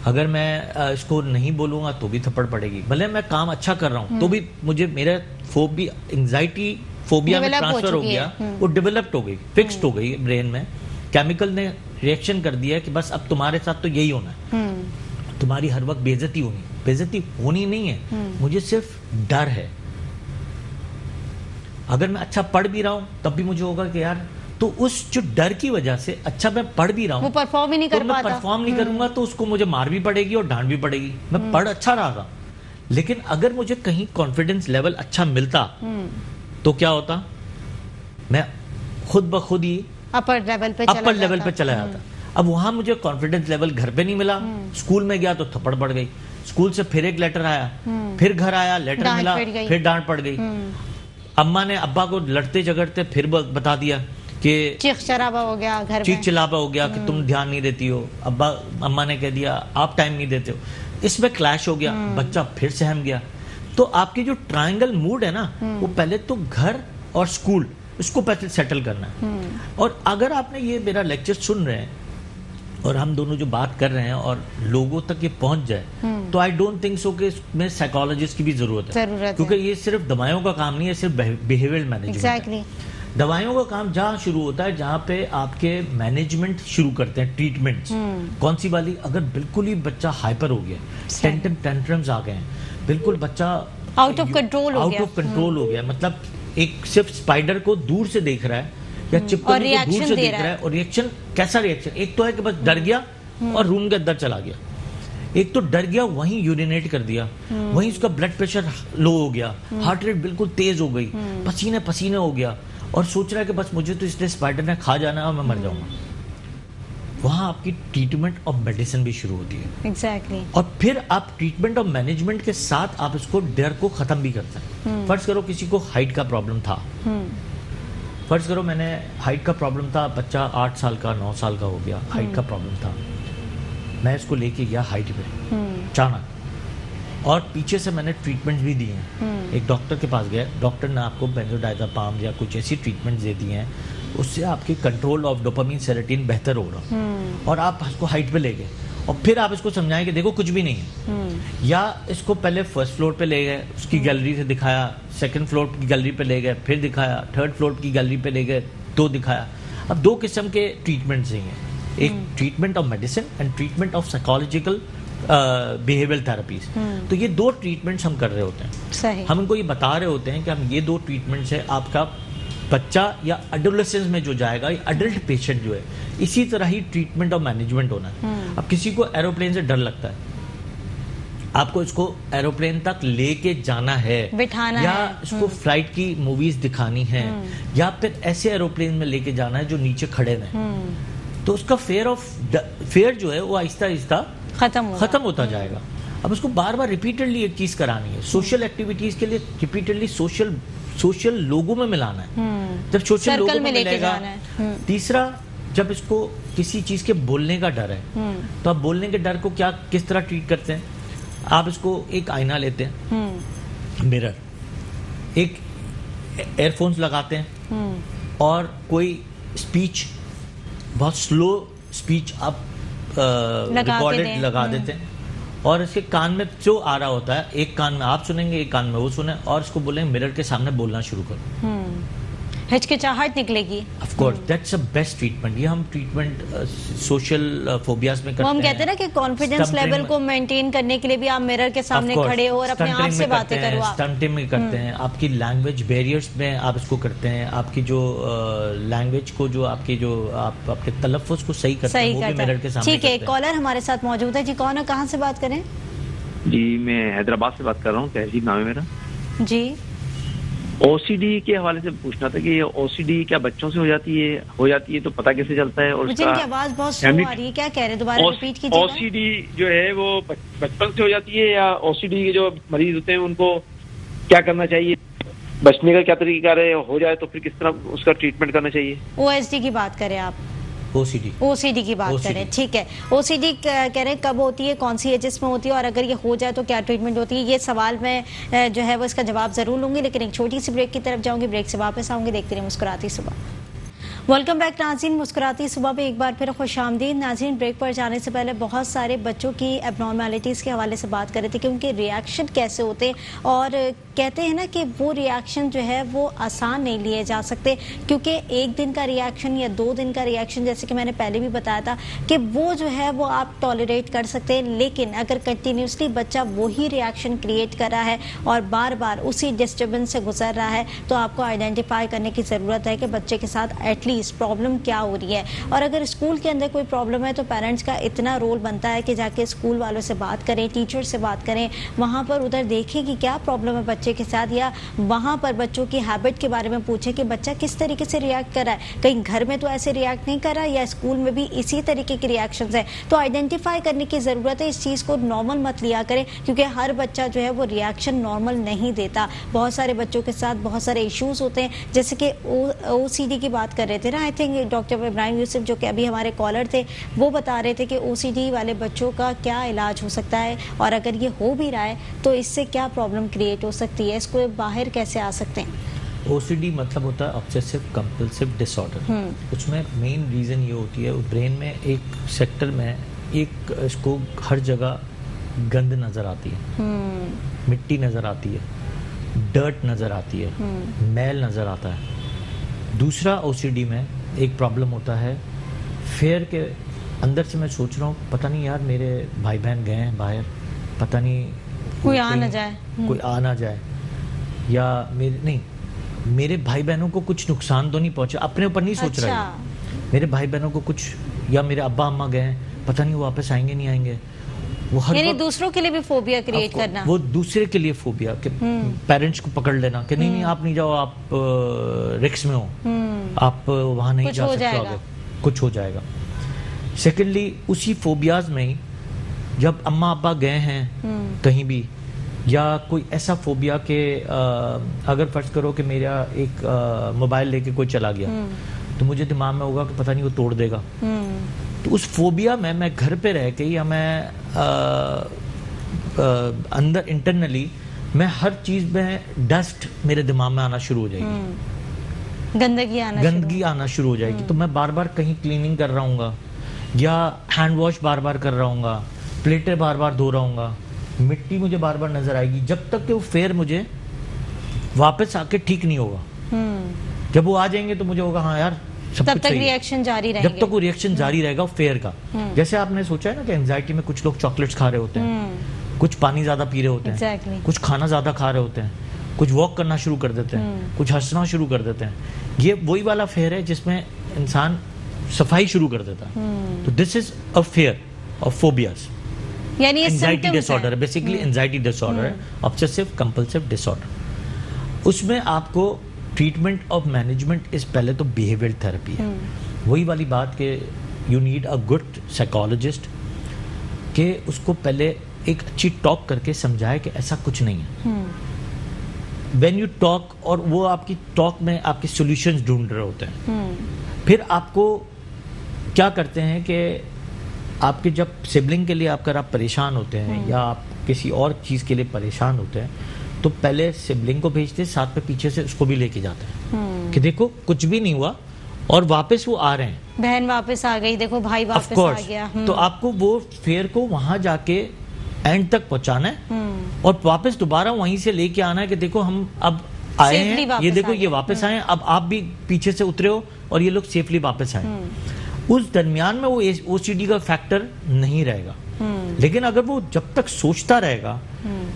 अगर मैं इसको नहीं बोलूंगा तो भी थप्पड़ पड़ेगी, भले मैं काम अच्छा कर रहा हूँ तो भी मुझे मेरा फोबिया एंजाइटी फोबिया में ट्रांसफर हो गया, वो डेवलप्ड हो गई, फिक्स्ड हो गई ब्रेन में। केमिकल ने रिएक्शन कर दिया कि बस अब तुम्हारे साथ तो यही होना है, तुम्हारी हर वक्त बेइज्जती होनी। बेइज्जती होनी नहीं है, मुझे सिर्फ डर है। अगर मैं अच्छा पढ़ भी रहा हूं तब भी मुझे होगा कि यार, तो उस जो डर की वजह से अच्छा मैं पढ़ भी रहा हूं, वो परफॉर्म ही नहीं कर पाता। परफॉर्म नहीं करूंगा तो उसको मुझे मार भी पड़ेगी और डांट भी पड़ेगी। मैं पढ़ अच्छा रहा था, लेकिन अगर मुझे कहीं कॉन्फिडेंस लेवल अच्छा मिलता तो क्या होता, मैं खुद ब खुद ही अपर लेवल पे चला जाता। अब वहां मुझे कॉन्फिडेंस लेवल घर पे नहीं मिला, स्कूल में गया तो थप्पड़ पड़ गई, स्कूल से फिर एक लेटर आया, फिर घर आया लेटर मिला, फिर डांट पड़ गई। अम्मा ने अब्बा को लड़ते झगड़ते फिर बता दिया कि चीख चलावा हो गया घर में, चीख चिल्लावा हो गया कि तुम ध्यान नहीं देती हो। अम्मा ने कह दिया आप टाइम नहीं देते हो। इसमें क्लैश हो गया, बच्चा फिर सहम गया। तो आपकी जो ट्रायंगल मूड है ना, वो पहले तो घर और स्कूल, इसको पहले सेटल करना है। और अगर आपने ये मेरा लेक्चर सुन रहे हैं और हम दोनों जो बात कर रहे हैं और लोगों तक ये पहुंच जाए, तो आई डोंट थिंक सो कि इसमें साइकोलॉजिस्ट की भी जरूरत है, क्योंकि ये सिर्फ दवाइयों का काम नहीं है, सिर्फ बिहेवियरल मैनेजमेंट है। दवाइयों का काम जहाँ शुरू होता है, जहाँ पे आपके मैनेजमेंट शुरू करते हैं, ट्रीटमेंट। कौन सी वाली? अगर बिल्कुल ही बच्चा हाइपर हो गया, टेंट्रम्स आ गए हैं, बिल्कुल बच्चा आउट ऑफ कंट्रोल हो गया, मतलब एक सिर्फ स्पाइडर को दूर से देख रहा है या चिपकली को दूर से देख रहा है, और रिएक्शन कैसा रिएक्शन? एक तो है कि बस डर गया और रूम के अंदर चला गया, एक तो डर गया वहीं यूरिनेट कर दिया, वहीं उसका ब्लड प्रेशर लो हो गया, हार्ट रेट बिल्कुल तेज हो गई, पसीने पसीने हो गया और सोच रहा है कि बस मुझे तो इसलिए स्पाइडर ने खा जाना है और मैं मर जाऊंगा। वहां आपकी ट्रीटमेंट और मेडिसिन भी शुरू होती है। एग्जैक्टली। और फिर आप ट्रीटमेंट और मैनेजमेंट के साथ आप इसको डर को खत्म भी करते हैं। फर्ज करो किसी को हाइट का प्रॉब्लम था, फर्ज करो मैंने हाइट का प्रॉब्लम था, बच्चा 8 साल का 9 साल का हो गया, हाइट का प्रॉब्लम था, मैं इसको लेके गया हाइट पे अचानक, और पीछे से मैंने ट्रीटमेंट भी दी हैं। एक डॉक्टर के पास गया, डॉक्टर ने आपको बेंजोडाइजापाम या कुछ ऐसी ट्रीटमेंट दे दी हैं, उससे आपकी कंट्रोल ऑफ डोपामिन सेरोटोनिन बेहतर हो रहा, और आप इसको हाइट पे ले गए और फिर आप इसको समझाएं कि देखो कुछ भी नहीं है। या इसको पहले फर्स्ट फ्लोर पे ले गए, उसकी गैलरी से दिखाया, सेकंड फ्लोर की गैलरी पे ले गए, फिर दिखाया, थर्ड फ्लोर की गैलरी पे ले गए तो दिखाया। अब 2 किस्म के ट्रीटमेंट्स ही हैं, एक treatment of medicine and treatment of psychological behavioural therapies. तो ये 2 ट्रीटमेंट्स हम कर रहे होते हैं। सही। हम इनको ये बता रहे होते हैं कि हम ये 2 ट्रीटमेंट्स है, आपका बच्चा या एडोलेसेंस में जो जाएगा, या अडल्ट पेशेंट जो है, इसी तरह ही ट्रीटमेंट और मैनेजमेंट होना है। अब किसी को एरोप्लेन से डर लगता है, आपको इसको एरोप्लेन तक लेके जाना है, बिठाना या है, इसको फ्लाइट की मूवीज दिखानी है, या फिर ऐसे एरोप्लेन में लेके जाना है जो नीचे खड़े रहें, तो उसका फेयर जो है वो आहिस्ता आहिस्ता खत्म होता जाएगा। अब उसको बार बार रिपीटेडली एक चीज करानी है, सोशल एक्टिविटीज के लिए रिपीटेडली सोशल लोगों में मिलाना है। जब सोशल सर्कल लोगों में में लेके मिलेगा, जाना है। तीसरा जब इसको किसी चीज के बोलने का डर है तो आप बोलने के डर को किस तरह ट्रीट करते हैं। आप इसको एक आईना लेते हैं, मिरर, एक एयरफोन्स लगाते हैं और कोई स्पीच, बहुत स्लो स्पीच आप रिकॉर्डेड लगा देते हैं और इसके कान में जो आ रहा होता है, एक कान में आप सुनेंगे, एक कान में वो सुने, और इसको बोलेंगे मिरर के सामने बोलना शुरू करो। हिचकिचाहट निकलेगी। Of course that's a best treatment. ये हम ट्रीटमेंट सोशल फोबियाज में करते हैं। हम कहते हैं ना कि कॉन्फिडेंस लेवल को मेंटेन करने के लिए भी आप मिरर के सामने खड़े हो और अपने आप से बातें करो। स्टंटिंग में करते हैं, आपकी लैंग्वेज बैरियर्स में आप इसको करते हैं, आपकी जो लैंग्वेज को जो आपकी जो आप अपने तलफ़ुज़ को सही करते हैं, वो भी मिरर के सामने। ठीक है, कॉलर हमारे साथ मौजूद है जी। कौन है, कहाँ से बात करें? जी मैं हैदराबाद से बात कर रहा हूँ, तहजीब नाम है मेरा जी। ओसीडी के हवाले से पूछना था कि ओसीडी क्या बच्चों से हो जाती है तो पता कैसे चलता है? और मुझे इनकी आवाज बहुत स्लो आ रही है, क्या कह रहे हैं, दोबारा रिपीट कीजिए। ओसीडी जो है वो बचपन से हो जाती है या ओसीडी के जो मरीज होते हैं उनको क्या करना चाहिए, बचने का क्या तरीका है, हो जाए तो फिर किस तरह उसका ट्रीटमेंट करना चाहिए? ओएसडी की बात करें आप? ओसीडी की बात करें, ठीक है। ओसीडी कह रहे हैं कब होती है, कौन सी एजेस में होती है, और अगर ये हो जाए तो क्या ट्रीटमेंट होती है? ये सवाल मैं जो है वो इसका जवाब जरूर लूंगी, लेकिन एक छोटी सी ब्रेक की तरफ जाऊंगी, ब्रेक से वापस आऊंगी। देखते रहिए मुस्कुराती सुबह। वेलकम बैक नाज़रीन, मुस्कुराती सुबह पे एक बार फिर खुशामदीद। नाज़रीन, ब्रेक पर जाने से पहले बहुत सारे बच्चों की एबनॉर्मेलिटीज़ के हवाले से बात कर रहे थे कि उनके रिएक्शन कैसे होते हैं, और कहते हैं ना कि वो रिएक्शन जो है वो आसान नहीं लिए जा सकते, क्योंकि एक दिन का रिएक्शन या 2 दिन का रिएक्शन, जैसे कि मैंने पहले भी बताया था कि वो जो है वो आप टॉलरेट कर सकते हैं, लेकिन अगर कंटिन्यूसली बच्चा वही रिएक्शन क्रिएट कर रहा है और बार बार उसी डिस्टर्बेंस से गुजर रहा है, तो आपको आइडेंटिफाई करने की ज़रूरत है कि बच्चे के साथ एटलीस्ट प्रॉब्लम क्या हो रही है। और अगर स्कूल के अंदर कोई प्रॉब्लम है तो पेरेंट्स का इतना रोल बनता है कि जाके स्कूल वालों से बात करें, टीचर से बात करें, वहाँ पर उधर देखें कि क्या प्रॉब्लम है बच्चे के साथ, या वहाँ पर बच्चों की हैबिट के बारे में पूछें कि बच्चा किस तरीके से रिएक्ट कर रहा है, कहीं घर में तो ऐसे रिएक्ट नहीं कर रहा या स्कूल में भी इसी तरीके के रिएक्शंस हैं। तो आइडेंटिफाई करने की ज़रूरत है, इस चीज़ को नॉर्मल मत लिया करें, क्योंकि हर बच्चा जो है वो रिएक्शन नॉर्मल नहीं देता। बहुत सारे बच्चों के साथ बहुत सारे इश्यूज होते हैं, जैसे कि OCD की बात कर रहे थे ना, I think doctor Ibrahim Yusuf जो कि अभी हमारे कॉलर थे, वो बता रहे थे कि OCD वाले बच्चों का क्या इलाज हो सकता है, और अगर ये हो भी रहा है तो इससे क्या प्रॉब्लम क्रिएट हो सकती है, इसको बाहर कैसे आ सकते हैं। OCD मतलब होता है ऑब्सेसिव कंपल्सिव डिसऑर्डर। उसमें मेन रीज़न ये होती है, ब्रेन में एक सेक्टर में एक इसको हर जगह गंद नज़र आती है, मिट्टी नज़र आती है, डर्ट नज़र आती है, मैल नज़र आता है। दूसरा OCD में एक प्रॉब्लम होता है फेयर के अंदर से, मैं सोच रहा हूँ पता नहीं यार मेरे भाई बहन गए हैं बाहर, पता नहीं कोई आ ना जाए, कोई आ ना जाए, या मेरे भाई बहनों को कुछ नुकसान तो नहीं पहुंचा, अपने ऊपर नहीं सोच रहा है, मेरे भाई बहनों को कुछ, या मेरे अब्बा अम्मा गए हैं, पता नहीं वो वापस आएंगे नहीं आएंगे। वो हर यानी दूसरों के लिए भी फोबिया क्रिएट करना, वो दूसरे के लिए फोबिया कि पेरेंट्स को पकड़ लेना कि नहीं आप नहीं जाओ, आप रिक्स में हो, आप वहां नहीं जा सकते, कुछ हो जाएगा। सेकेंडली उसी फोबियाज में ही जब अम्मा अब्बा गए हैं कहीं भी, या कोई ऐसा फोबिया के अगर फर्ज करो कि मेरा एक मोबाइल लेके कोई चला गया, तो मुझे दिमाग में होगा कि पता नहीं वो तोड़ देगा। तो उस फोबिया में मैं घर पे रह के, या मैं अंदर इंटरनली मैं हर चीज में डस्ट मेरे दिमाग में आना शुरू हो जाएगी, गंदगी आना शुरू हो जाएगी। तो मैं बार बार कहीं क्लीनिंग कर रहा हूँगा, या हैंड वॉश बार बार कर रहा हूँगा, प्लेटें बार बार धो रहा हूँगा, मिट्टी मुझे बार बार नजर आएगी, जब तक कि वो फेयर मुझे वापस आके ठीक नहीं होगा। जब वो आ जाएंगे तो मुझे होगा हाँ यार सब तब तक रिएक्शन जारी रहेगा, जब तक वो रिएक्शन जारी रहेगा फेयर का। जैसे आपने सोचा है ना कि एंजाइटी में कुछ लोग चॉकलेट्स खा रहे होते हैं, कुछ पानी ज्यादा पी रहे होते हैं, कुछ खाना ज्यादा खा रहे होते हैं, कुछ वॉक करना शुरू कर देते हैं, कुछ हंसना शुरू कर देते हैं। ये वही वाला फेयर है जिसमें इंसान सफाई शुरू कर देता है। तो this is a fair of phobias, यानी एंजाइटी डिसऑर्डर है, बेसिकली एंजाइटी डिसऑर्डर है, ऑब्सेसिव कंपल्सिव डिसऑर्डर। उसमें आपको ट्रीटमेंट ऑफ मैनेजमेंट इस पहले तो बिहेवियर थेरेपी है। वही वाली बात कि you need a good psychologist, कि उसको पहले एक अच्छी टॉक करके समझाए कि ऐसा कुछ नहीं है। व्हेन यू टॉक, और वो आपकी टॉक में आपके सॉल्यूशंस ढूंढ रहे होते हैं। फिर आपको क्या करते हैं कि आपके जब सिबलिंग के लिए अगर आप परेशान होते हैं या आप किसी और चीज़ के लिए परेशान होते हैं, तो पहले सिबलिंग को भेजते हैं, साथ में पीछे से उसको भी लेके जाते हैं कि देखो कुछ भी नहीं हुआ, और वापस वो आ रहे हैं, बहन वापस आ गई, देखो भाई वापस आ गया। तो आपको वो फेयर को वहां जाके एंड तक पहुंचाना है और वापस दोबारा वहीं से लेके आना है कि देखो हम अब आए हैं, ये देखो ये वापस आए हैं, अब आप भी पीछे से उतरे हो और ये लोग सेफली वापस आए। उस दरमियान में वो ओसीडी का फैक्टर नहीं रहेगा। लेकिन अगर वो जब तक सोचता रहेगा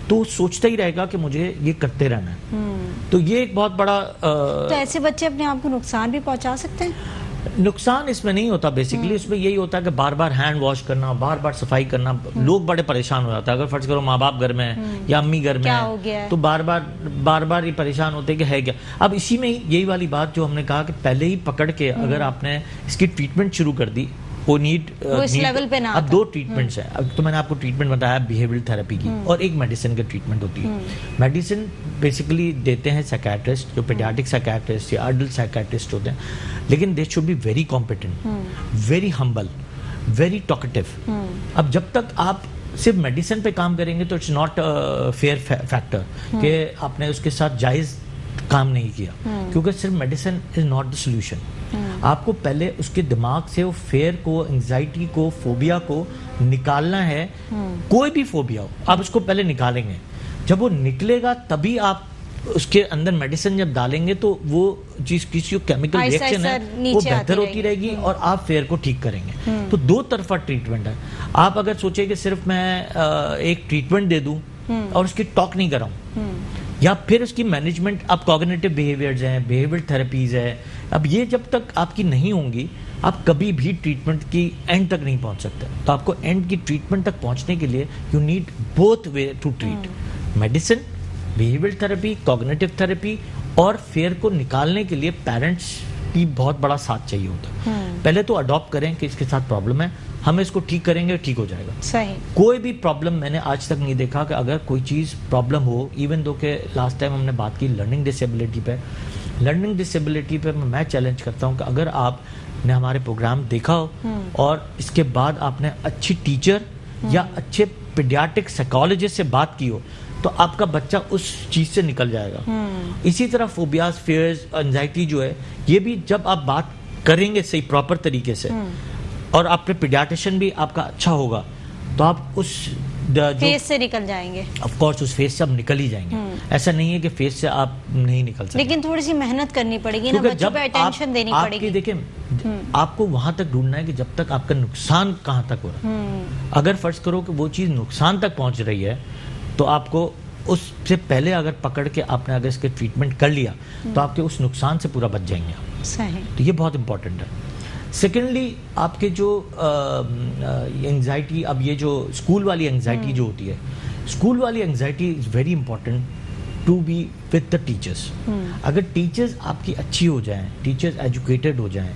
तो वो सोचता ही रहेगा कि मुझे ये करते रहना है। तो ये एक बहुत बड़ा तो ऐसे बच्चे अपने आप को नुकसान भी पहुंचा सकते हैं? नुकसान इसमें नहीं होता बेसिकली, इसमें यही होता है कि बार बार हैंड वॉश करना, बार बार सफाई करना, लोग बड़े परेशान हो जाते हैं। अगर फर्ज करो माँ बाप घर में है या अम्मी घर में है, तो बार बार ये परेशान होते हैं कि है क्या। अब इसी में यही वाली बात जो हमने कहा कि पहले ही पकड़ के अगर आपने इसकी ट्रीटमेंट शुरू कर दी, वो इस लेवल पे ना। अब 2 ट्रीटमेंट्स हैं। अब तो मैंने आपको ट्रीटमेंट बताया बिहेवियरल थेरेपी की, और एक मेडिसिन की ट्रीटमेंट होती है। मेडिसिन बेसिकली देते हैं साइकियाट्रिस्ट, जो पीडियाट्रिक साइकियाट्रिस्ट या अडल्ट साइकियाट्रिस्ट होते हैं, लेकिन they should be very competent, very humble, very talkative. अब जब तक आप सिर्फ मेडिसिन पे काम करेंगे तो इट्स नॉट फेयर फैक्टर कि आपने उसके साथ जायज काम नहीं किया, क्योंकि सिर्फ medicine is not the solution. आपको पहले उसके दिमाग से वो फेयर को, एंजाइटी को, फोबिया को निकालना है। कोई भी फोबिया हो, आप उसको पहले निकालेंगे। जब वो निकलेगा तभी आप उसके अंदर मेडिसिन जब डालेंगे तो वो चीज किसी केमिकल रिएक्शन है वो बेहतर होती रहेगी और आप फेयर को ठीक करेंगे। तो 2 तरफा ट्रीटमेंट है। आप अगर सोचे कि सिर्फ मैं एक ट्रीटमेंट दे दूं और उसकी टॉक नहीं कराऊं, या फिर उसकी मैनेजमेंट, अब कॉग्निटिव बिहेवियर्स हैं, बिहेवियर थेरेपीज है, अब ये जब तक आपकी नहीं होंगी आप कभी भी ट्रीटमेंट की एंड तक नहीं पहुंच सकते। तो आपको एंड की ट्रीटमेंट तक पहुंचने के लिए you need both way to treat, medicine, behaviour therapy, cognitive therapy, और फेयर को निकालने के लिए पेरेंट्स की बहुत बड़ा साथ चाहिए होता है। पहले तो अडॉप्ट करें कि इसके साथ प्रॉब्लम है, हम इसको ठीक करेंगे, ठीक हो जाएगा। सही। कोई भी प्रॉब्लम मैंने आज तक नहीं देखा कि अगर कोई चीज़ प्रॉब्लम हो, इवन दो के लास्ट टाइम हमने बात की लर्निंग डिसेबिलिटी पे, लर्निंग डिसेबिलिटी पे मैं चैलेंज करता हूँ कि अगर आपने हमारे प्रोग्राम देखा हो और इसके बाद आपने अच्छी टीचर या अच्छे पीडियाट्रिक साइकोलॉजिस्ट से बात की हो, तो आपका बच्चा उस चीज से निकल जाएगा। इसी तरह फोबियाज, फियर्स, एंजाइटी जो है, ये भी जब आप बात करेंगे सही प्रॉपर तरीके से और आपके पीडियाट्रिशियन भी आपका अच्छा होगा, तो आप उस फेस से निकल जाएंगे। ऑफ कोर्स उस फेस से आप निकल ही जाएंगे। ऐसा नहीं है कि फेस से आप नहीं निकल सकते, लेकिन थोड़ी सी मेहनत करनी पड़ेगी ना, बच्चों पे अटेंशन देनी पड़ेगी। देखिए आपको वहां तक ढूंढना है कि जब तक आपका नुकसान कहां तक हो रहा है। अगर फर्ज करो कि वो चीज नुकसान तक पहुंच रही है, तो आपको उससे पहले अगर पकड़ के आपने अगर इसके ट्रीटमेंट कर लिया तो आपके उस नुकसान से पूरा बच जाएंगे आप। सही। तो ये बहुत इंपॉर्टेंट है। सेकेंडली आपके जो एंजाइटी, अब ये जो स्कूल वाली एंजाइटी जो होती है, स्कूल वाली anxiety is very important to be with the teachers. अगर टीचर्स आपकी अच्छी हो जाएं, टीचर्स एजुकेटेड हो जाएं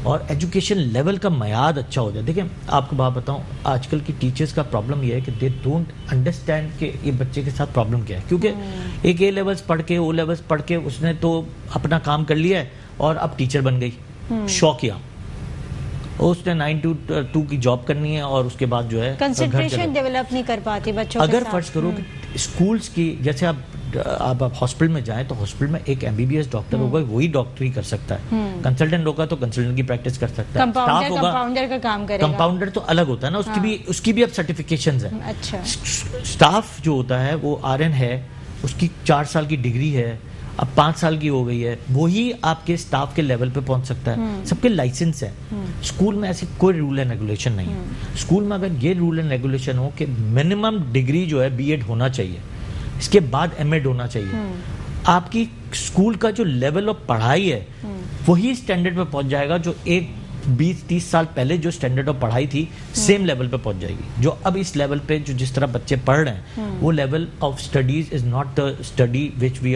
और एजुकेशन लेवल का मयाद अच्छा हो जाए। देखिए आपको बात बताऊं, आजकल की टीचर्स का प्रॉब्लम ये है कि दे डोंट अंडरस्टैंड कि ये बच्चे के साथ प्रॉब्लम क्या है, क्योंकि एक ए लेवल्स पढ़ के, ओ लेवल्स पढ़ के उसने तो अपना काम कर लिया है और अब टीचर बन गई, शौकिया, उसने 9 to 2 की जॉब करनी है और उसके बाद जो है कंसंट्रेशन डेवलप नहीं कर पाती बच्चों के साथ। अगर फर्ज करो कि स्कूल्स की, जैसे आप हॉस्पिटल में जाएं तो हॉस्पिटल में एक एमबीबीएस डॉक्टर होगा, वही डॉक्टरी कर सकता है। कंसल्टेंट होगा तो कंसल्टेंट की प्रैक्टिस कर सकता है। स्टाफ होगा, कंपाउंडर का काम करेगा। कंपाउंडर तो अलग होता है ना, उसकी भी अब सर्टिफिकेशंस है। अच्छा। स्टाफ जो होता है वो आरएन है, उसकी 4 साल की डिग्री है, अब 5 साल की हो गई है, वही आपके स्टाफ के लेवल पे पहुंच सकता है। सबके लाइसेंस है। स्कूल में ऐसे कोई रूल एंड रेगुलेशन नहीं है। स्कूल में अगर ये रूल एंड रेगुलेशन हो कि मिनिमम डिग्री जो है बीएड होना चाहिए, इसके बाद एमएड होना चाहिए, आपकी स्कूल का जो लेवल ऑफ पढ़ाई है वही स्टैंडर्ड पे पहुंच जाएगा जो एक 20-30 साल पहले जो स्टैंडर्ड ऑफ पढ़ाई थी, सेम लेवल पे पहुंच जाएगी। जो अब इस लेवल पे जो जिस तरह बच्चे पढ़ रहे हैं, वो level of studies is not the study which we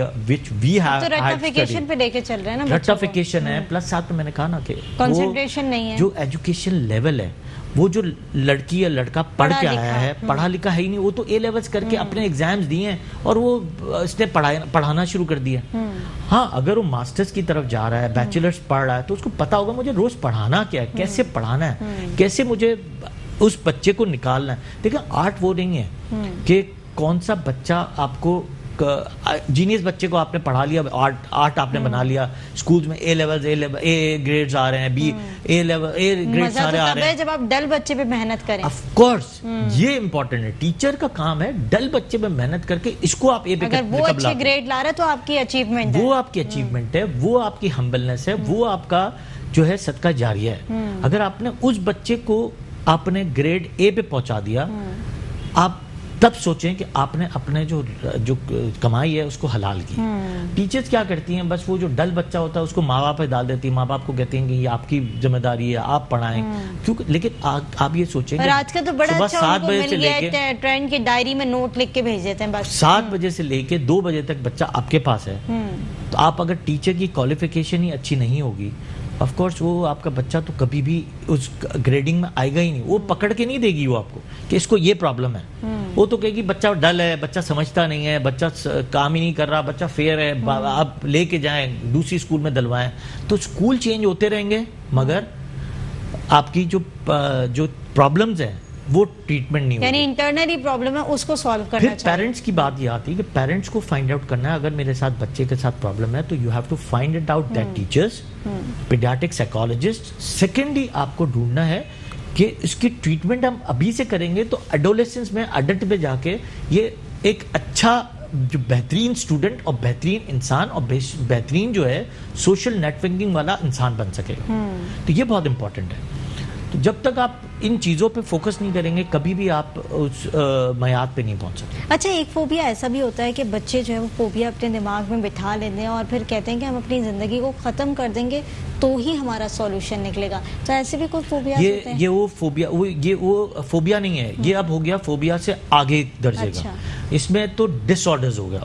have. तो रट्टाफिकेशन पे लेके चल रहे हैं ना, रट्टाफिकेशन है, प्लस साथ में मैंने कहा ना कि कंसंट्रेशन नहीं है। जो एजुकेशन लेवल है वो जो लड़की या लड़का पढ़ पढ़ा के लिखा, आया है, पढ़ा लिखा है ही नहीं, वो तो ए लेवल्स करके अपने एग्जाम्स दिए हैं और वो इसने पढ़ाना शुरू कर दिया। हाँ, अगर वो मास्टर्स की तरफ जा रहा है, बैचलर्स पढ़ रहा है, तो उसको पता होगा मुझे रोज पढ़ाना क्या है, कैसे पढ़ाना है, कैसे मुझे उस बच्चे को निकालना है। देखिए, आर्ट वो नहीं है कि कौन सा बच्चा आपको जीनियस बच्चे को आपने पढ़ा लिया, आर्ट आपने बना लिया, स्कूल्स में ए ग्रेड्स आ रहे हैं, बी ए ग्रेड्स सारे आ रहे हैं। जब आप डल बच्चे पे मेहनत करें, ऑफ कोर्स ये इंपॉर्टेंट है। टीचर का काम है डल बच्चे पे मेहनत करके इसको आप ए पे अगर वो अच्छे ग्रेड ला रहा है तो आपकी अचीवमेंट है, वो आपकी अचीवमेंट है, वो आपकी हम्बलनेस है, वो आपका जो है सदका जारिया है। अगर आपने उस बच्चे को आपने ग्रेड ए पे पहुंचा दिया, आप तब सोचें कि आपने अपने जो कमाई है उसको हलाल की। टीचर्स क्या करती हैं, बस वो जो डल बच्चा होता है उसको माँ बाप पे डाल देती है, माँ बाप को कहती हैं कि ये आपकी जिम्मेदारी है, आप पढ़ाएं। क्योंकि लेकिन आप ये सोचें कि आज का तो बड़ा सुबह अच्छा 7 उनको बजे मिल से गया लेके है, ट्रेंड की डायरी में नोट लिख के भेज देते हैं बस। 7 बजे से लेके 2 बजे तक बच्चा आपके पास है, तो आप अगर टीचर की क्वालिफिकेशन ही अच्छी नहीं होगी, ऑफ कोर्स वो आपका बच्चा तो कभी भी उस ग्रेडिंग में आएगा ही नहीं। वो पकड़ के नहीं देगी वो आपको कि इसको ये प्रॉब्लम है। वो तो कहेगी बच्चा डल है, बच्चा समझता नहीं है, बच्चा काम ही नहीं कर रहा, बच्चा फेयर है, आप लेके जाएं दूसरी स्कूल में दिलवाएं। तो स्कूल चेंज होते रहेंगे, मगर आपकी जो प्रॉब्लम्स हैं वो ट्रीटमेंट नहीं होगी। यानी इंटरनली प्रॉब्लम है, उसको सॉल्व करना फिर चाहिए। पेरेंट्स की बात ये आती है कि पेरेंट्स को फाइंड आउट करना है, अगर मेरे साथ बच्चे के साथ प्रॉब्लम है तो you have to find it out that teachers, pediatric psychologist. Secondly आपको ढूंढना है कि इसकी ट्रीटमेंट हम अभी से करेंगे तो एडोलेसेंस में, अडल्ट में जाके ये एक अच्छा जो बेहतरीन स्टूडेंट और बेहतरीन इंसान और बेहतरीन जो है सोशल नेटवर्किंग वाला इंसान बन सकेगा। तो ये बहुत इंपॉर्टेंट है। तो जब तक आप इन चीज़ों पे फोकस नहीं करेंगे, कभी भी आप उस मयाद पे नहीं पहुंच सकते। अच्छा, एक फोबिया ऐसा भी होता है कि बच्चे जो है वो फोबिया अपने दिमाग में बिठा लेते हैं और फिर कहते हैं कि हम अपनी ज़िंदगी को ख़त्म कर देंगे तो ही हमारा सॉल्यूशन निकलेगा। तो ऐसे भी कोई फोबिया होते हैं? ये वो फोबिया नहीं है, ये अब हो गया फोबिया से आगे दर्जे अच्छा। का। इसमें तो डिसऑर्डर्स हो गया,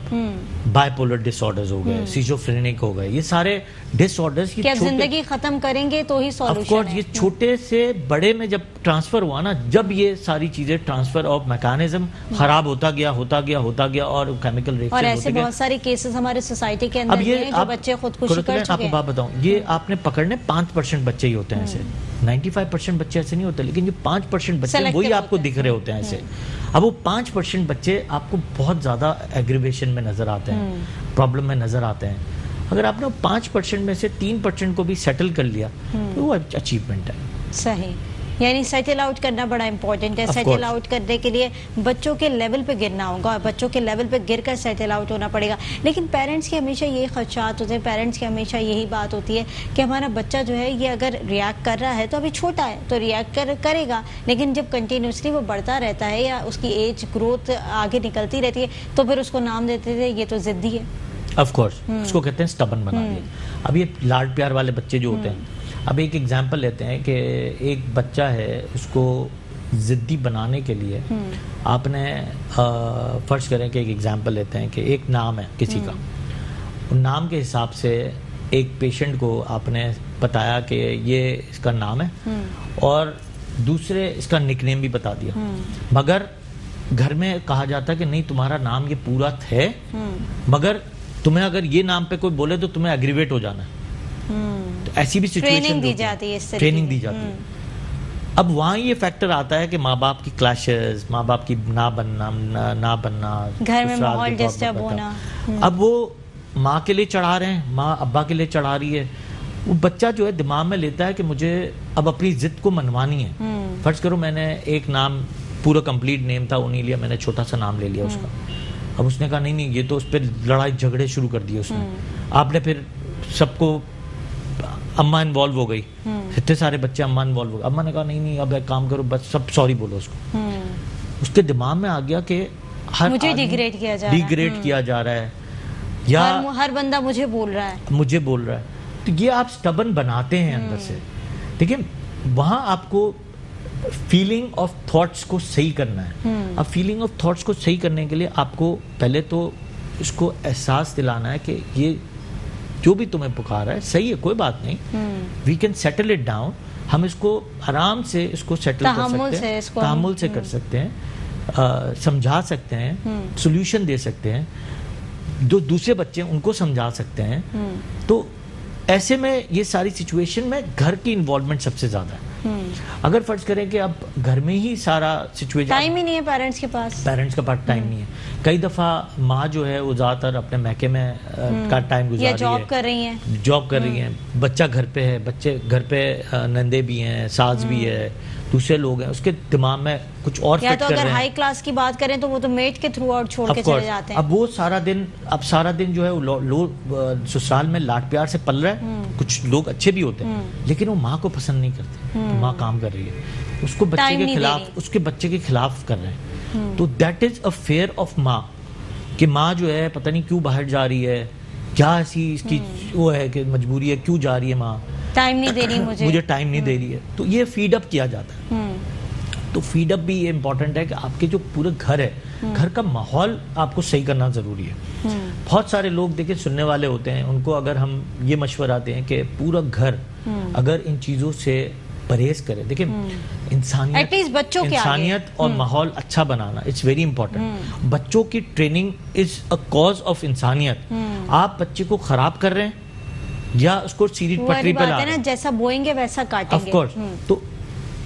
बाइपोलर डिसऑर्डर्स हो गए, सिजोफ्रेनिक हो गए, ये सारे डिसऑर्डर्स की जिंदगी खत्म करेंगे तो ही सॉल्यूशन है। ये छोटे से बड़े में जब ट्रांसफर हुआ ना, जब ये सारी चीजें ट्रांसफर ऑफ मैकेनिज्म खराब होता गया और केमिकल रिएक्शन और ऐसे बहुत सारे केसेस हमारे सोसाइटी के अंदर हैं जो बच्चे खुदकुशी कर चुके हैं। आपको बात बताऊं, ये आपने पकड़ने 5% बच्चे ही होते हैं ऐसे, 95% बच्चे ऐसे नहीं होते, लेकिन जो 5% बच्चे हैं वही आपको दिख रहे होते हैं ऐसे। अब वो 5% बच्चे आपको बहुत ज्यादा एग्रीवेशन में नजर आते हैं, प्रॉब्लम में नजर आते हैं। अगर आपने 5% में से 3% को भी सेटल कर लिया तो वो अचीवमेंट है। सही, यानी सेटल आउट करना बड़ा इंपॉर्टेंट है। सेटल आउट करने के लिए बच्चों के लेवल पे गिरना होगा और बच्चों के लेवल पे गिरकर सेटल आउट होना पड़ेगा। लेकिन पेरेंट्स के हमेशा यही खदशात होते हैं, पेरेंट्स की हमेशा यही बात होती है कि हमारा बच्चा जो है ये अगर रिएक्ट कर रहा है तो अभी छोटा है तो रिएक्ट करेगा, लेकिन जब कंटिन्यूसली वो बढ़ता रहता है या उसकी एज ग्रोथ आगे निकलती रहती है तो फिर उसको नाम देते थे ये तो जिद्दी है। ऑफ कोर्स उसको कहते हैं स्टबन बना दिया। अब ये लाड प्यार वाले बच्चे जो होते हैं, अब एक एग्जाम्पल लेते हैं कि एक बच्चा है, उसको ज़िद्दी बनाने के लिए आपने फर्ज करें कि एक एग्जाम्पल लेते हैं कि एक नाम है किसी का, नाम के हिसाब से एक पेशेंट को आपने बताया कि ये इसका नाम है और दूसरे इसका निकनेम भी बता दिया, मगर घर में कहा जाता है कि नहीं तुम्हारा नाम ये पूरा है, मगर तुम्हें अगर ये नाम पे कोई बोले तो तुम्हें एग्रीवेट हो जाना है। तो ऐसी भी सिचुएशन ट्रेनिंग दी जाती है, ट्रेनिंग दी जाती है। अब वहाँ ये फैक्टर आता है कि माँ बाप की क्लैशेस, माँ बाप की ना बनना, घर में माहौल डिस्टर्ब होना। अब वो माँ के लिए चढ़ा रहे हैं, माँ अब्बा के लिए चढ़ा रही है, वो बच्चा जो है दिमाग में लेता है कि मुझे अब अपनी जिद को मनवानी है। फर्ज करो मैंने एक नाम, पूरा कंप्लीट नेम था, उन्हीं लिया, मैंने छोटा सा नाम ले लिया उसका। अब उसने कहा नहीं ये तो उस पर लड़ाई झगड़े शुरू कर दिए उसने। आपने फिर सबको, अम्मा इन्वॉल्व हो गई, इतने सारे बच्चे, अम्मा इन्वॉल्व हो गए। अम्मा ने कहा नहीं अब एक काम करो, बस सब सॉरी बोलो उसको। उसके दिमाग में आ गया कि मुझे डिग्रेड किया जा रहा है या हर बंदा मुझे बोल रहा है। तो ये आप स्टबन बनाते हैं अंदर से। देखिए वहां आपको फीलिंग ऑफ थॉट्स को सही करना है। अब फीलिंग ऑफ थॉट्स को सही करने के लिए आपको पहले तो इसको एहसास दिलाना है कि ये जो भी तुम्हें पुकार है सही है, कोई बात नहीं, we can settle it down, हम इसको आराम से इसको सेटल कर तहम्मुल सकते से हैं, इसको तहम्मुल से कर सकते हैं, समझा सकते हैं, सोल्यूशन दे सकते हैं, जो दूसरे बच्चे हैं उनको समझा सकते हैं। तो ऐसे में ये सारी सिचुएशन में घर की इन्वॉल्वमेंट सबसे ज्यादा है। अगर फर्ज करें कि अब घर में ही सारा सिचुएशन, टाइम ही नहीं है पेरेंट्स के पास टाइम नहीं है, कई दफा माँ जो है वो ज्यादातर अपने मैके में का टाइम गुजार या रही जॉब है, कर रही हैं। जॉब कर रही हैं, बच्चा घर पे है, बच्चे घर पे नंदे भी हैं, सास भी है, दूसरे लोग हैं, उसके दिमाग में कुछ और या फिट तो कर अगर रहे हाई हैं। क्लास की बात करें तो वो तो मेट के थ्रू आउट छोड़ Of के course, चले जाते हैं। अब वो सारा दिन जो है वो ससुराल में लाड प्यार से पल रहा है। कुछ लोग अच्छे भी होते हैं लेकिन वो माँ को पसंद नहीं करते कि माँ काम कर रही है, उसको बच्चे Time के नहीं दे खिलाफ, रही। उसके बच्चे के खिलाफ कर रहे हैं। तो that is a fair of माँ कि माँ जो है पता नहीं क्यों बाहर जा रही है, क्या ऐसी इसकी वो है कि मजबूरी है, क्यों जा रही है माँ, टाइम नहीं दे रही मुझे टाइम नहीं दे रही है। तो ये फीड अप किया जाता है। तो फीड अप भी ये इम्पोर्टेंट है कि आपके जो पूरे घर है, घर का माहौल आपको सही करना जरूरी है। बहुत सारे लोग देखिए सुनने वाले होते हैं, उनको अगर हम ये मशवरा दें कि पूरा घर अगर इन चीजों से परहेज करे, देखिए At least बच्चों के आगे। इंसानियत और माहौल अच्छा बनाना इट्स वेरी इंपॉर्टेंट। बच्चों की training is a cause of इंसानियत। आप बच्चे को खराब कर रहे हैं या उसको सीधी वो पटरी वाली पे बात ला है रहे ना, हैं। जैसा बोएंगे वैसा ऑफ काटेंगे। कोर्स। तो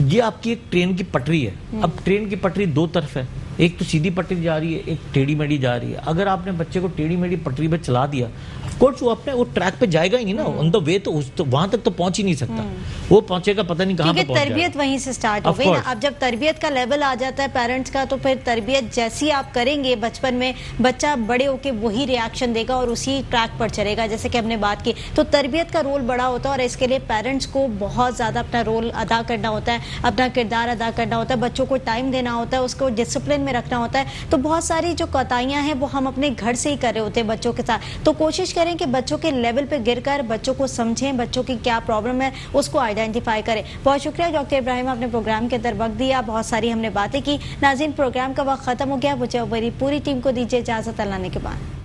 ये आपकी एक ट्रेन की पटरी है। अब ट्रेन की पटरी दो तरफ है, एक तो सीधी पटरी जा रही है, एक टेढ़ी मेढ़ी जा रही है। अगर आपने बच्चे को टेढ़ी मेढ़ी पटरी पे चला दिया, ऑफ कोर्स वो ट्रैक पे जाएगा ही नहीं ना, ऑन द वे तो वहां तक तो पहुंच ही नहीं सकता। वो पहुंचेगा पता नहीं कहां पे क्योंकि पहुंच तरबियत जाएगा। वहीं से स्टार्ट हो Of गई ना। course. अब जब तरबियत का लेवल आ जाता है पेरेंट्स का, तो फिर तरबियत जैसी आप करेंगे बचपन में, बच्चा बड़े होके वही रिएक्शन देगा और उसी ट्रैक पर चलेगा, जैसे कि हमने बात की। तो तरबियत का रोल बड़ा होता है और इसके लिए पेरेंट्स को बहुत ज्यादा अपना रोल अदा करना होता है, अपना किरदार अदा करना होता है, बच्चों को टाइम देना होता है, उसको डिसिप्लिन में रखना होता है। तो बहुत सारी जो कोताहियां हैं वो हम अपने घर से ही कर रहे होते हैं बच्चों के साथ। तो कोशिश करें कि बच्चों के लेवल पे गिरकर बच्चों को समझें, बच्चों की क्या प्रॉब्लम है उसको आइडेंटिफाई करें। बहुत शुक्रिया डॉक्टर इब्राहिम, आपने प्रोग्राम के अंदर वक्त दिया, बहुत सारी हमने बातें की। नाज़रीन, प्रोग्राम का वक्त खत्म हो गया, मुझे मेरी पूरी टीम को दीजिए इजाजत। अल्लाह ने के बाद।